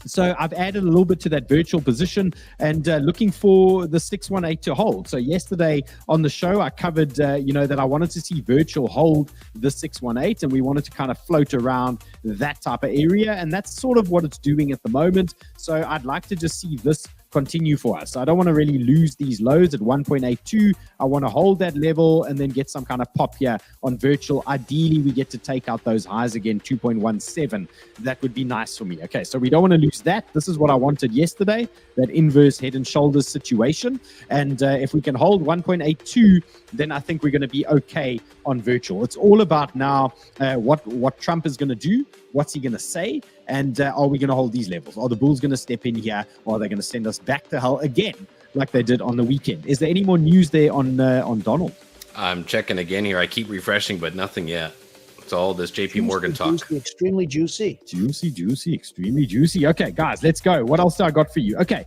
So I've added a little bit to that virtual position, and looking for the 618 to hold. So yesterday on the show, I covered, that I wanted to see virtual hold the 618, and we wanted to kind of float around that type of area. And that's sort of what it's doing at the moment. So I'd like to just see this continue for us. So I don't want to really lose these lows at 1.82. I want to hold that level and then get some kind of pop here on virtual. Ideally, we get to take out those highs again, 2.17. That would be nice for me. Okay, so we don't want to lose that. This is what I wanted yesterday, that inverse head and shoulders situation. And if we can hold 1.82, then I think we're going to be okay on virtual. It's all about now what Trump is going to do. What's he going to say? And are we going to hold these levels? Are the bulls going to step in here, or are they going to send us back to hell again like they did on the weekend? Is there any more news there on Donald? I'm checking again here. I keep refreshing, but nothing yet. It's all this JP Morgan talk. Juicy, extremely juicy. Juicy, extremely juicy. Okay, guys, let's go. What else do I got for you? Okay,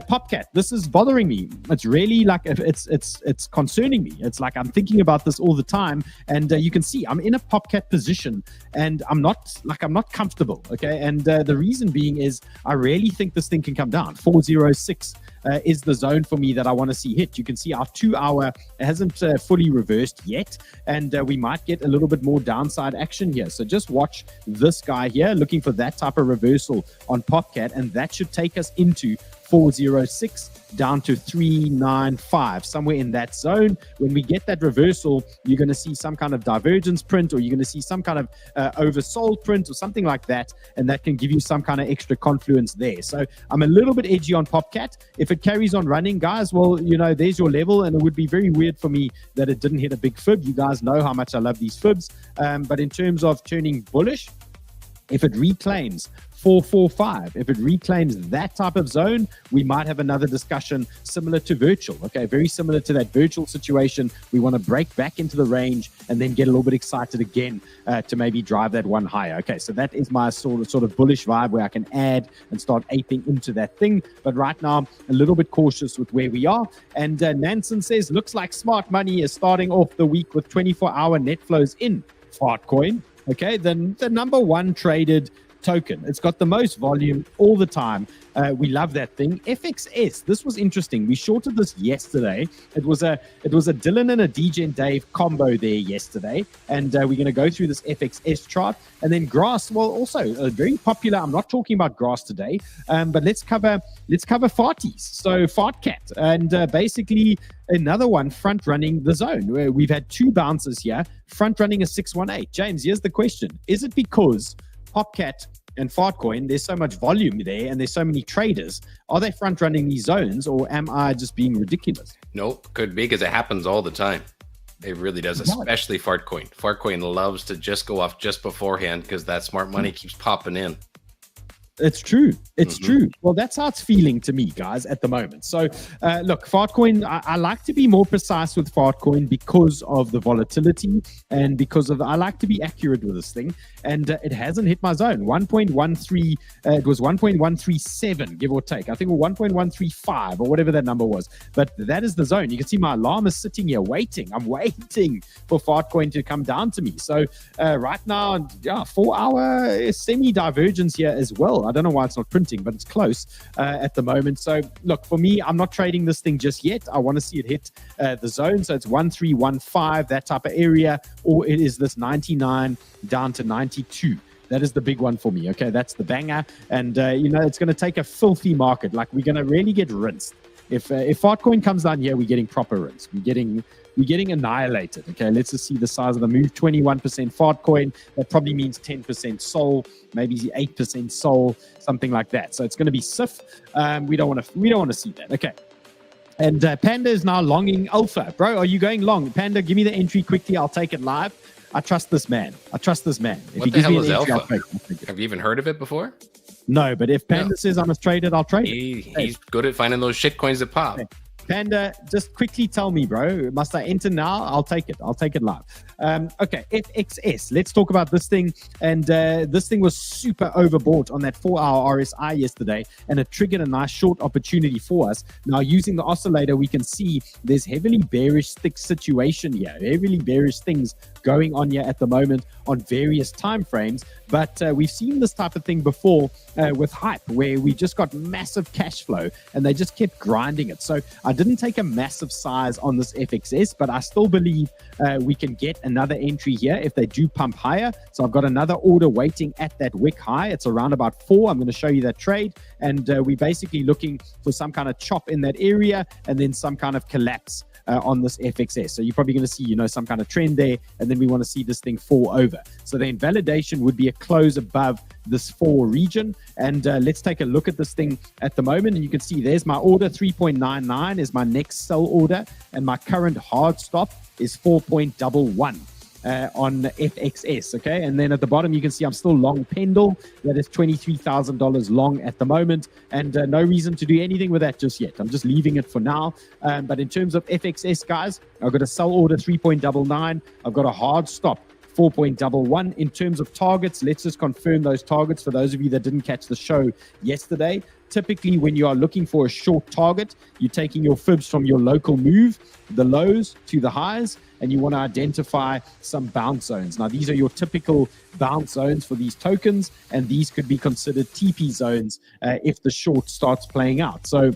PopCat, this is bothering me. It's really like, it's concerning me. It's like I'm thinking about this all the time, and you can see I'm in a PopCat position, and I'm not comfortable. Okay, and the reason being is I really think this thing can come down 406. is the zone for me that I want to see hit. You can see our 2 hour hasn't fully reversed yet, and we might get a little bit more downside action here. So just watch this guy here, looking for that type of reversal on PopCat, and that should take us into 406 down to 395, somewhere in that zone. When we get that reversal, you're going to see some kind of divergence print, or you're going to see some kind of oversold print or something like that, and that can give you some kind of extra confluence there. So I'm a little bit edgy on PopCat. If it carries on running, guys, well, you know, there's your level, and it would be very weird for me that it didn't hit a big fib. You guys know how much I love these fibs, but in terms of turning bullish, if it reclaims 445, if it reclaims that type of zone, we might have another discussion similar to virtual. Okay, very similar to that virtual situation. We want to break back into the range and then get a little bit excited again to maybe drive that one higher. Okay, so that is my sort of bullish vibe where I can add and start aping into that thing. But right now, I'm a little bit cautious with where we are. And Nansen says, looks like smart money is starting off the week with 24-hour net flows in Fartcoin. Okay, the number one traded token. It's got the most volume all the time. We love that thing. FXS, this was interesting. We shorted this yesterday. It was a Dylan and a DJ Dave combo there yesterday, and we're going to go through this FXS chart. And then Grass, well, also very popular. I'm not talking about Grass today, but let's cover farties. So FartCat, and basically another one front running the zone, where we've had 2 bounces here, front running a 618. James, here's the question: is it because PopCat and Fartcoin, there's so much volume there and there's so many traders? Are they front running these zones, or am I just being ridiculous? No, could be, because it happens all the time. It really does, especially Fartcoin. Fartcoin loves to just go off just beforehand because that smart money keeps popping in. It's true. It's true. Well, that's how it's feeling to me, guys, at the moment. So, look, Fartcoin, I like to be more precise with Fartcoin because of the volatility and because of I like to be accurate with this thing. And it hasn't hit my zone. 1.13, it was 1.137, give or take. I think 1.135 or whatever that number was. But that is the zone. You can see my alarm is sitting here waiting. I'm waiting for Fartcoin to come down to me. So right now, 4 hour semi-divergence here as well. I don't know why it's not printing, but it's close at the moment. So look, for me, I'm not trading this thing just yet. I want to see it hit the zone. So it's 1315, that type of area, or it is this 99 down to 92. That is the big one for me. Okay, that's the banger. And, you know, it's going to take a filthy market. Like, we're going to really get rinsed. If Fartcoin comes down here, we're getting proper rinse. We're getting annihilated. Okay, let's just see the size of the move. 21% Fartcoin. That probably means 10% SOL, maybe 8% SOL, something like that. So it's going to be SIF. We don't want to see that. Okay. And Panda is now longing alpha. Bro, are you going long? Panda, give me the entry quickly. I'll take it live. I trust this man. If what the hell is alpha? Have you even heard of it before? No, but if Panda says I must trade it, I'll trade it. He's good at finding those shit coins that pop. Okay. Panda, just quickly tell me, bro, must I enter now? I'll take it live. Okay, FXS. Let's talk about this thing. And this thing was super overbought on that 4 hour RSI yesterday, and it triggered a nice short opportunity for us. Now, using the oscillator, we can see there's heavily bearish thick situation here, heavily bearish things going on here at the moment on various time frames. But we've seen this type of thing before with hype, where we just got massive cash flow and they just kept grinding it. So I didn't take a massive size on this FXS, but I still believe we can get another entry here if they do pump higher. So I've got another order waiting at that wick high. It's around about 4. I'm going to show you that trade. And we're basically looking for some kind of chop in that area and then some kind of collapse on this FXS. So you're probably going to see, some kind of trend there, and then we want to see this thing fall over. So the invalidation would be a close above this 4 region. And let's take a look at this thing at the moment. And you can see there's my order. 3.99 is my next sell order, and my current hard stop is 4.11. On FXS, okay? And then at the bottom, you can see I'm still long Pendle. That is $23,000 long at the moment, and no reason to do anything with that just yet. I'm just leaving it for now. But in terms of FXS, guys, I've got a sell order 3.99. I've got a hard stop 4.11. In terms of targets, let's just confirm those targets for those of you that didn't catch the show yesterday. Typically, when you are looking for a short target, you're taking your fibs from your local move, the lows to the highs, and you want to identify some bounce zones. Now, these are your typical bounce zones for these tokens, and these could be considered TP zones if the short starts playing out. So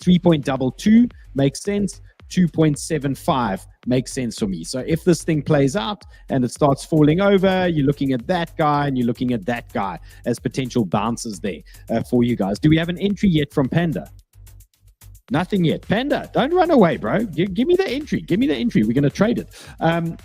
3.22 makes sense. 2.75 makes sense for me. So if this thing plays out and it starts falling over, you're looking at that guy and you're looking at that guy as potential bounces there for you guys. Do we have an entry yet from Panda? Nothing yet. Panda, don't run away, bro. Give me the entry. Give me the entry. We're going to trade it.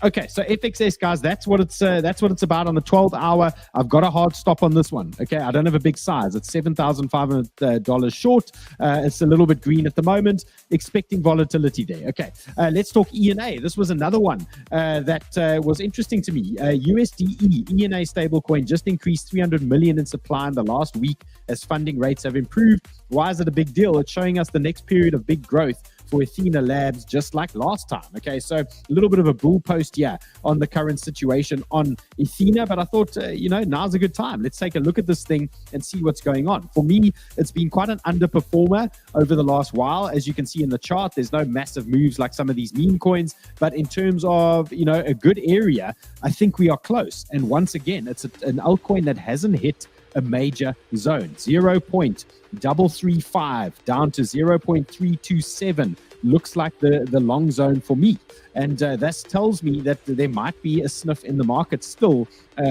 Okay, so FXS, guys, that's what it's about on the 12-hour. I've got a hard stop on this one. Okay, I don't have a big size. It's $7,500 short. It's a little bit green at the moment. Expecting volatility there. Okay, let's talk ENA. This was another one that was interesting to me. USDE, ENA stablecoin, just increased 300 million in supply in the last week as funding rates have improved. Why is it a big deal? It's showing us the next period of big growth for Athena Labs, just like last time. Okay, so a little bit of a bull post here on the current situation on Athena, but I thought, now's a good time. Let's take a look at this thing and see what's going on. For me, it's been quite an underperformer over the last while. As you can see in the chart, there's no massive moves like some of these meme coins, but in terms of, a good area, I think we are close. And once again, it's an altcoin that hasn't hit a major zone. 0.335 down to 0.327 looks like the long zone for me, and that tells me that there might be a sniff in the market still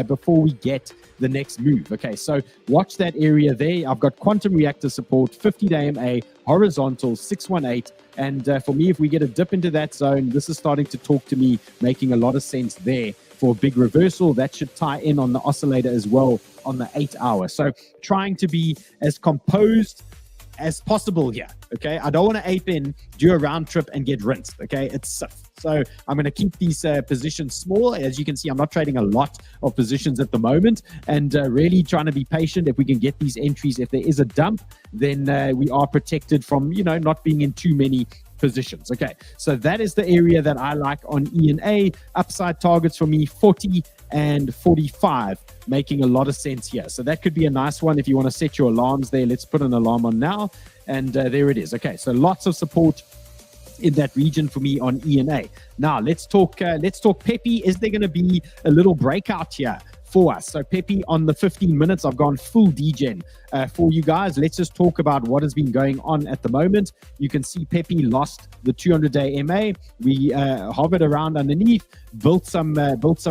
before we get the next move. Okay, so watch that area there. I've got quantum reactor support, 50-day MA, horizontal 618, and for me, if we get a dip into that zone, this is starting to talk to me, making a lot of sense there for a big reversal. That should tie in on the oscillator as well on the 8-hour. So trying to be as composed as possible here. Okay, I don't want to ape in, do a round trip and get rinsed. Okay, it's safe. So I'm going to keep these positions small. As you can see, I'm not trading a lot of positions at the moment, and really trying to be patient. If we can get these entries, if there is a dump, then we are protected from, not being in too many positions. Okay, so that is the area that I like on ENA. Upside targets for me, 40 and 45, making a lot of sense here. So that could be a nice one if you want to set your alarms there. Let's put an alarm on now, and there it is. Okay, so lots of support in that region for me on ENA. Now let's talk Peppy. Is there going to be a little breakout here for us? So Peppy, on the 15 minutes, I've gone full degen for you guys. Let's just talk about what has been going on at the moment. You can see Peppy lost the 200-day MA. We hovered around underneath, built some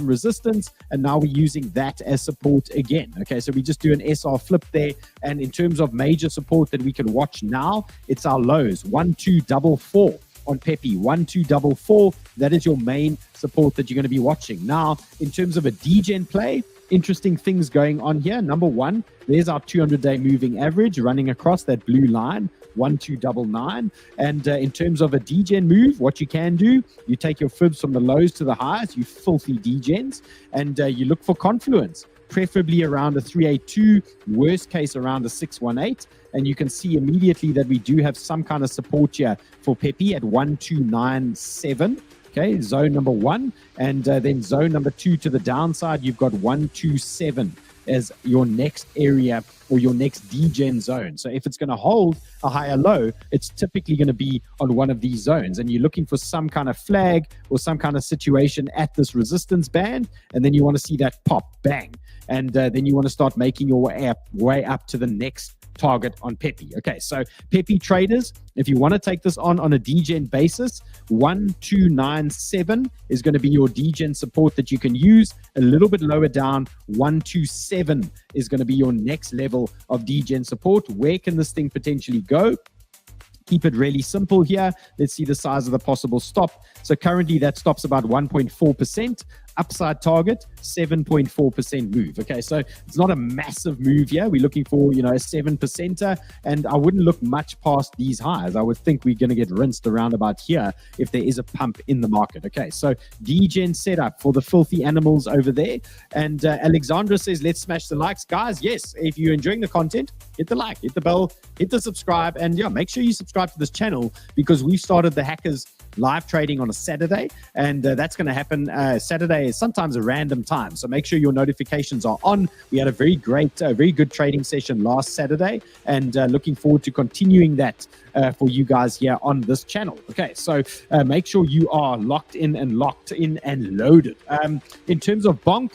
resistance, and now we're using that as support again. Okay, so we just do an SR flip there, and in terms of major support that we can watch now, it's our lows, 1244 on Peppy, 1244. That is your main support that you're going to be watching. Now, in terms of a degen play, interesting things going on here. Number one, there's our 200-day moving average running across that blue line, 1299. And in terms of a degen move, what you can do, you take your fibs from the lows to the highs, you filthy degens, and you look for confluence, preferably around a 382, worst case around a 618. And you can see immediately that we do have some kind of support here for Peppy at 1297. Okay, zone number one. And then zone number two to the downside, you've got 127 as your next area or your next degen zone. So if it's going to hold a higher low, it's typically going to be on one of these zones, and you're looking for some kind of flag or some kind of situation at this resistance band, and then you want to see that pop, bang, and then you want to start making your way up to the next target on Peppy. Okay, so Peppy traders, if you want to take this on a degen basis, 1297 is going to be your degen support that you can use. A little bit lower down, 127 is going to be your next level of degen support. Where can this thing potentially go? Keep it really simple here. Let's see the size of the possible stop. So currently that stop's about 1.4%. Upside target, 7.4% move. Okay, so it's not a massive move here. We're looking for, a 7%er, and I wouldn't look much past these highs. I would think we're going to get rinsed around about here if there is a pump in the market. Okay, so degen setup for the filthy animals over there. And Alexandra says, let's smash the likes. Guys, yes, if you're enjoying the content, hit the like, hit the bell, hit the subscribe, and yeah, make sure you subscribe to this channel, because we started the Hackers live trading on a Saturday, and that's going to happen. Saturday is sometimes a random time, so make sure your notifications are on. We had a very good trading session last Saturday, and looking forward to continuing that for you guys here on this channel. Okay, so make sure you are locked in and loaded. In terms of bonk,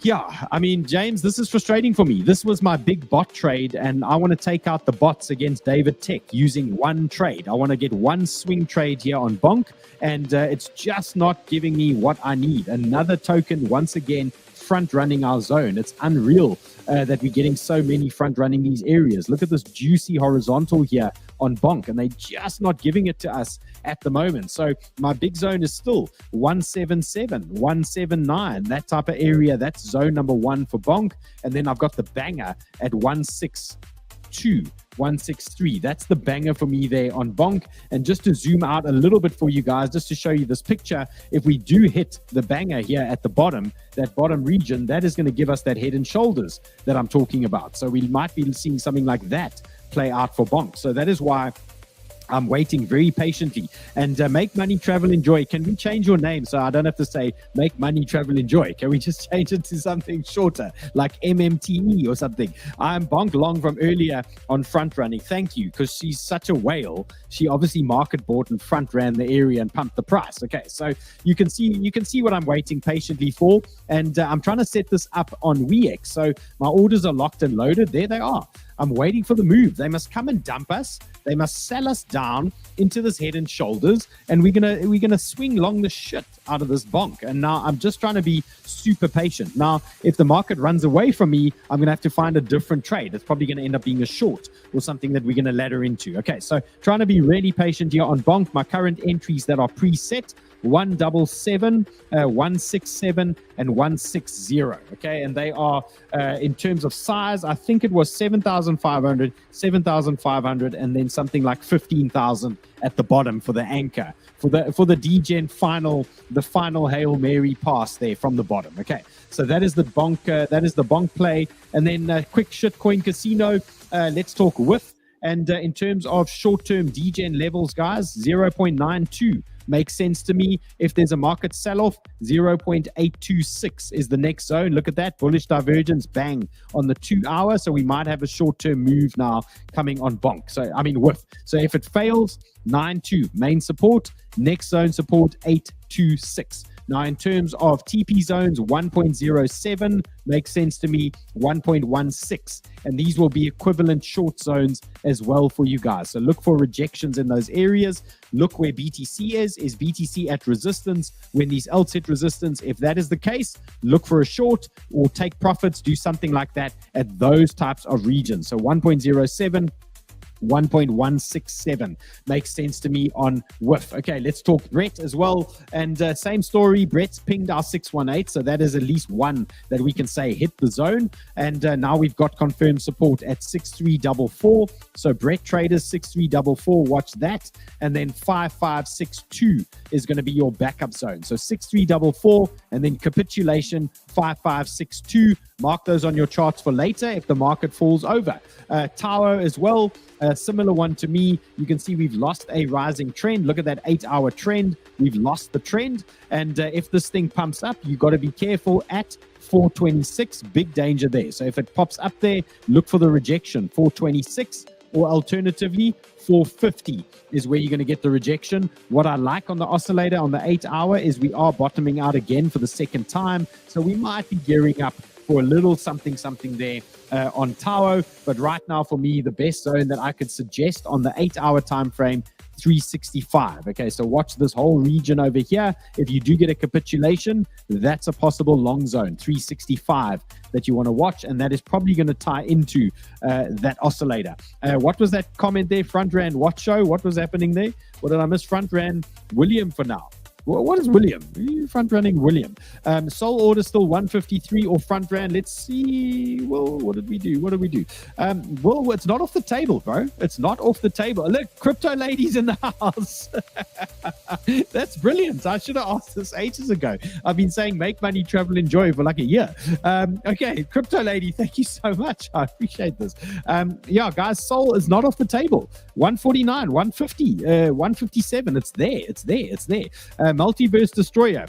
Yeah, I mean, James, this is frustrating for me. This was my big bot trade, and I want to take out the bots against David Tech using one trade. I want to get one swing trade here on Bonk, and it's just not giving me what I need. Another token, once again, front running our zone. It's unreal that we're getting so many front running these areas. Look at this juicy horizontal here on Bonk, and they're just not giving it to us at the moment. So my big zone is still 177, 179, that type of area. That's zone number 1 for Bonk. And then I've got the banger at 162, 163. That's the banger for me there on Bonk. And just to zoom out a little bit for you guys, just to show you this picture, if we do hit the banger here at the bottom, that bottom region, that is going to give us that head and shoulders that I'm talking about. So we might be seeing something like that play out for Bonk. So that is why I'm waiting very patiently. And Make Money, Travel, Enjoy. Can we change your name so I don't have to say Make Money, Travel, Enjoy? Can we just change it to something shorter, like MMTE or something? I'm Bonk Long from earlier on front running. Thank you, because she's such a whale. She obviously market bought and front ran the area and pumped the price. Okay, so you can see what I'm waiting patiently for. And I'm trying to set this up on WeX. So my orders are locked and loaded. There they are. I'm waiting for the move. They must come and dump us. They must sell us down into this head and shoulders, and we're gonna swing long the shit out of this Bonk. And now I'm just trying to be super patient. Now, if the market runs away from me, I'm gonna have to find a different trade. It's probably gonna end up being a short or something that we're gonna ladder into. Okay, so trying to be really patient here on Bonk. My current entries that are preset: 177, 167, and 160. Okay, and they are in terms of size, I think it was 7,500, 7,500, and then something like 15,000 at the bottom for the anchor for the DGen final, the final Hail Mary pass there from the bottom. Okay, so that is the Bonk play. And then quick shitcoin casino. Let's talk with. And in terms of short-term DGen levels, guys, 0.92 makes sense to me. If there's a market sell-off, 0.826 is the next zone. Look at that, bullish divergence, bang, on the 2 hour. So we might have a short-term move now coming on Bonk. So, I mean, with. So if it fails, 9.2, main support. Next zone support, 8.26. Now, in terms of TP zones, 1.07 makes sense to me, 1.16. And these will be equivalent short zones as well for you guys. So look for rejections in those areas. Look where BTC is. Is BTC at resistance when these else hit resistance? If that is the case, look for a short or take profits, do something like that at those types of regions. So 1.07, 1.167 makes sense to me on WIF. Okay, let's talk Brett as well. And same story, Brett's pinged our 618, so that is at least one that we can say hit the zone. And now we've got confirmed support at 6344. So Brett traders 6344, watch that. And then 5562 is going to be your backup zone. So 6344 and then capitulation 5562. Mark those on your charts for later if the market falls over. TAO as well, a similar one to me. You can see we've lost a rising trend. Look at that 8-hour trend. We've lost the trend. And if this thing pumps up, you got to be careful at 426. Big danger there. So if it pops up there, look for the rejection, 426. Or alternatively, 450 is where you're going to get the rejection. What I like on the oscillator on the 8-hour is we are bottoming out again for the second time. So we might be gearing up for a little something there on TAO. But right now, for me, the best zone that I could suggest on the 8-hour time frame, 365. Okay, so watch this whole region over here. If you do get a capitulation, that's a possible long zone, 365, that you want to watch, and that is probably going to tie into that oscillator. What was that comment there? Front ran what show? What was happening there? What did I miss? Front ran William for now. What is William? Front running William. Sol order still 153 or front ran. Let's see. Well, what did we do? Well, it's not off the table, bro. It's not off the table. Look, crypto ladies in the house. That's brilliant. I should have asked this ages ago. I've been saying make money, travel, enjoy for like a year. Okay, crypto lady, thank you so much. I appreciate this. Yeah, guys, Sol is not off the table. 149, 150, 157. It's there. Multiverse Destroyer.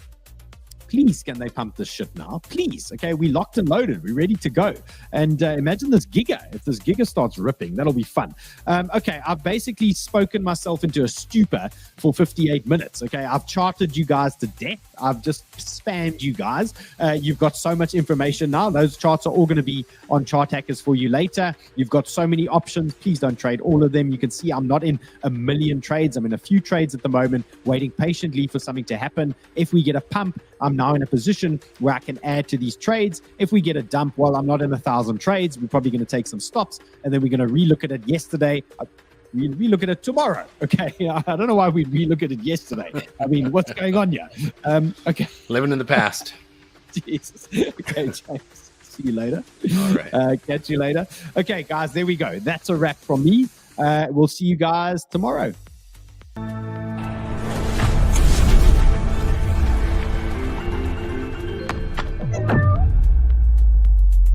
Please, can they pump this shit now? Please. Okay, we locked and loaded. We're ready to go. And imagine this giga. If this giga starts ripping, that'll be fun. Okay, I've basically spoken myself into a stupor for 58 minutes. Okay, I've charted you guys to death. I've just spammed you guys. You've got so much information now. Those charts are all going to be on Chart Hackers for you later. You've got so many options. Please don't trade all of them. You can see I'm not in a million trades. I'm in a few trades at the moment, waiting patiently for something to happen. If we get a pump, I'm now in a position where I can add to these trades. If we get a dump, well, I'm not in 1,000 trades. We're probably going to take some stops, and then we're going to relook at it yesterday. We relook at it tomorrow. Okay, I don't know why we relook at it yesterday. I mean, what's going on here? Okay, living in the past. Jesus. Okay, James. See you later. All right. Catch you later. Okay, guys, there we go. That's a wrap from me. We'll see you guys tomorrow.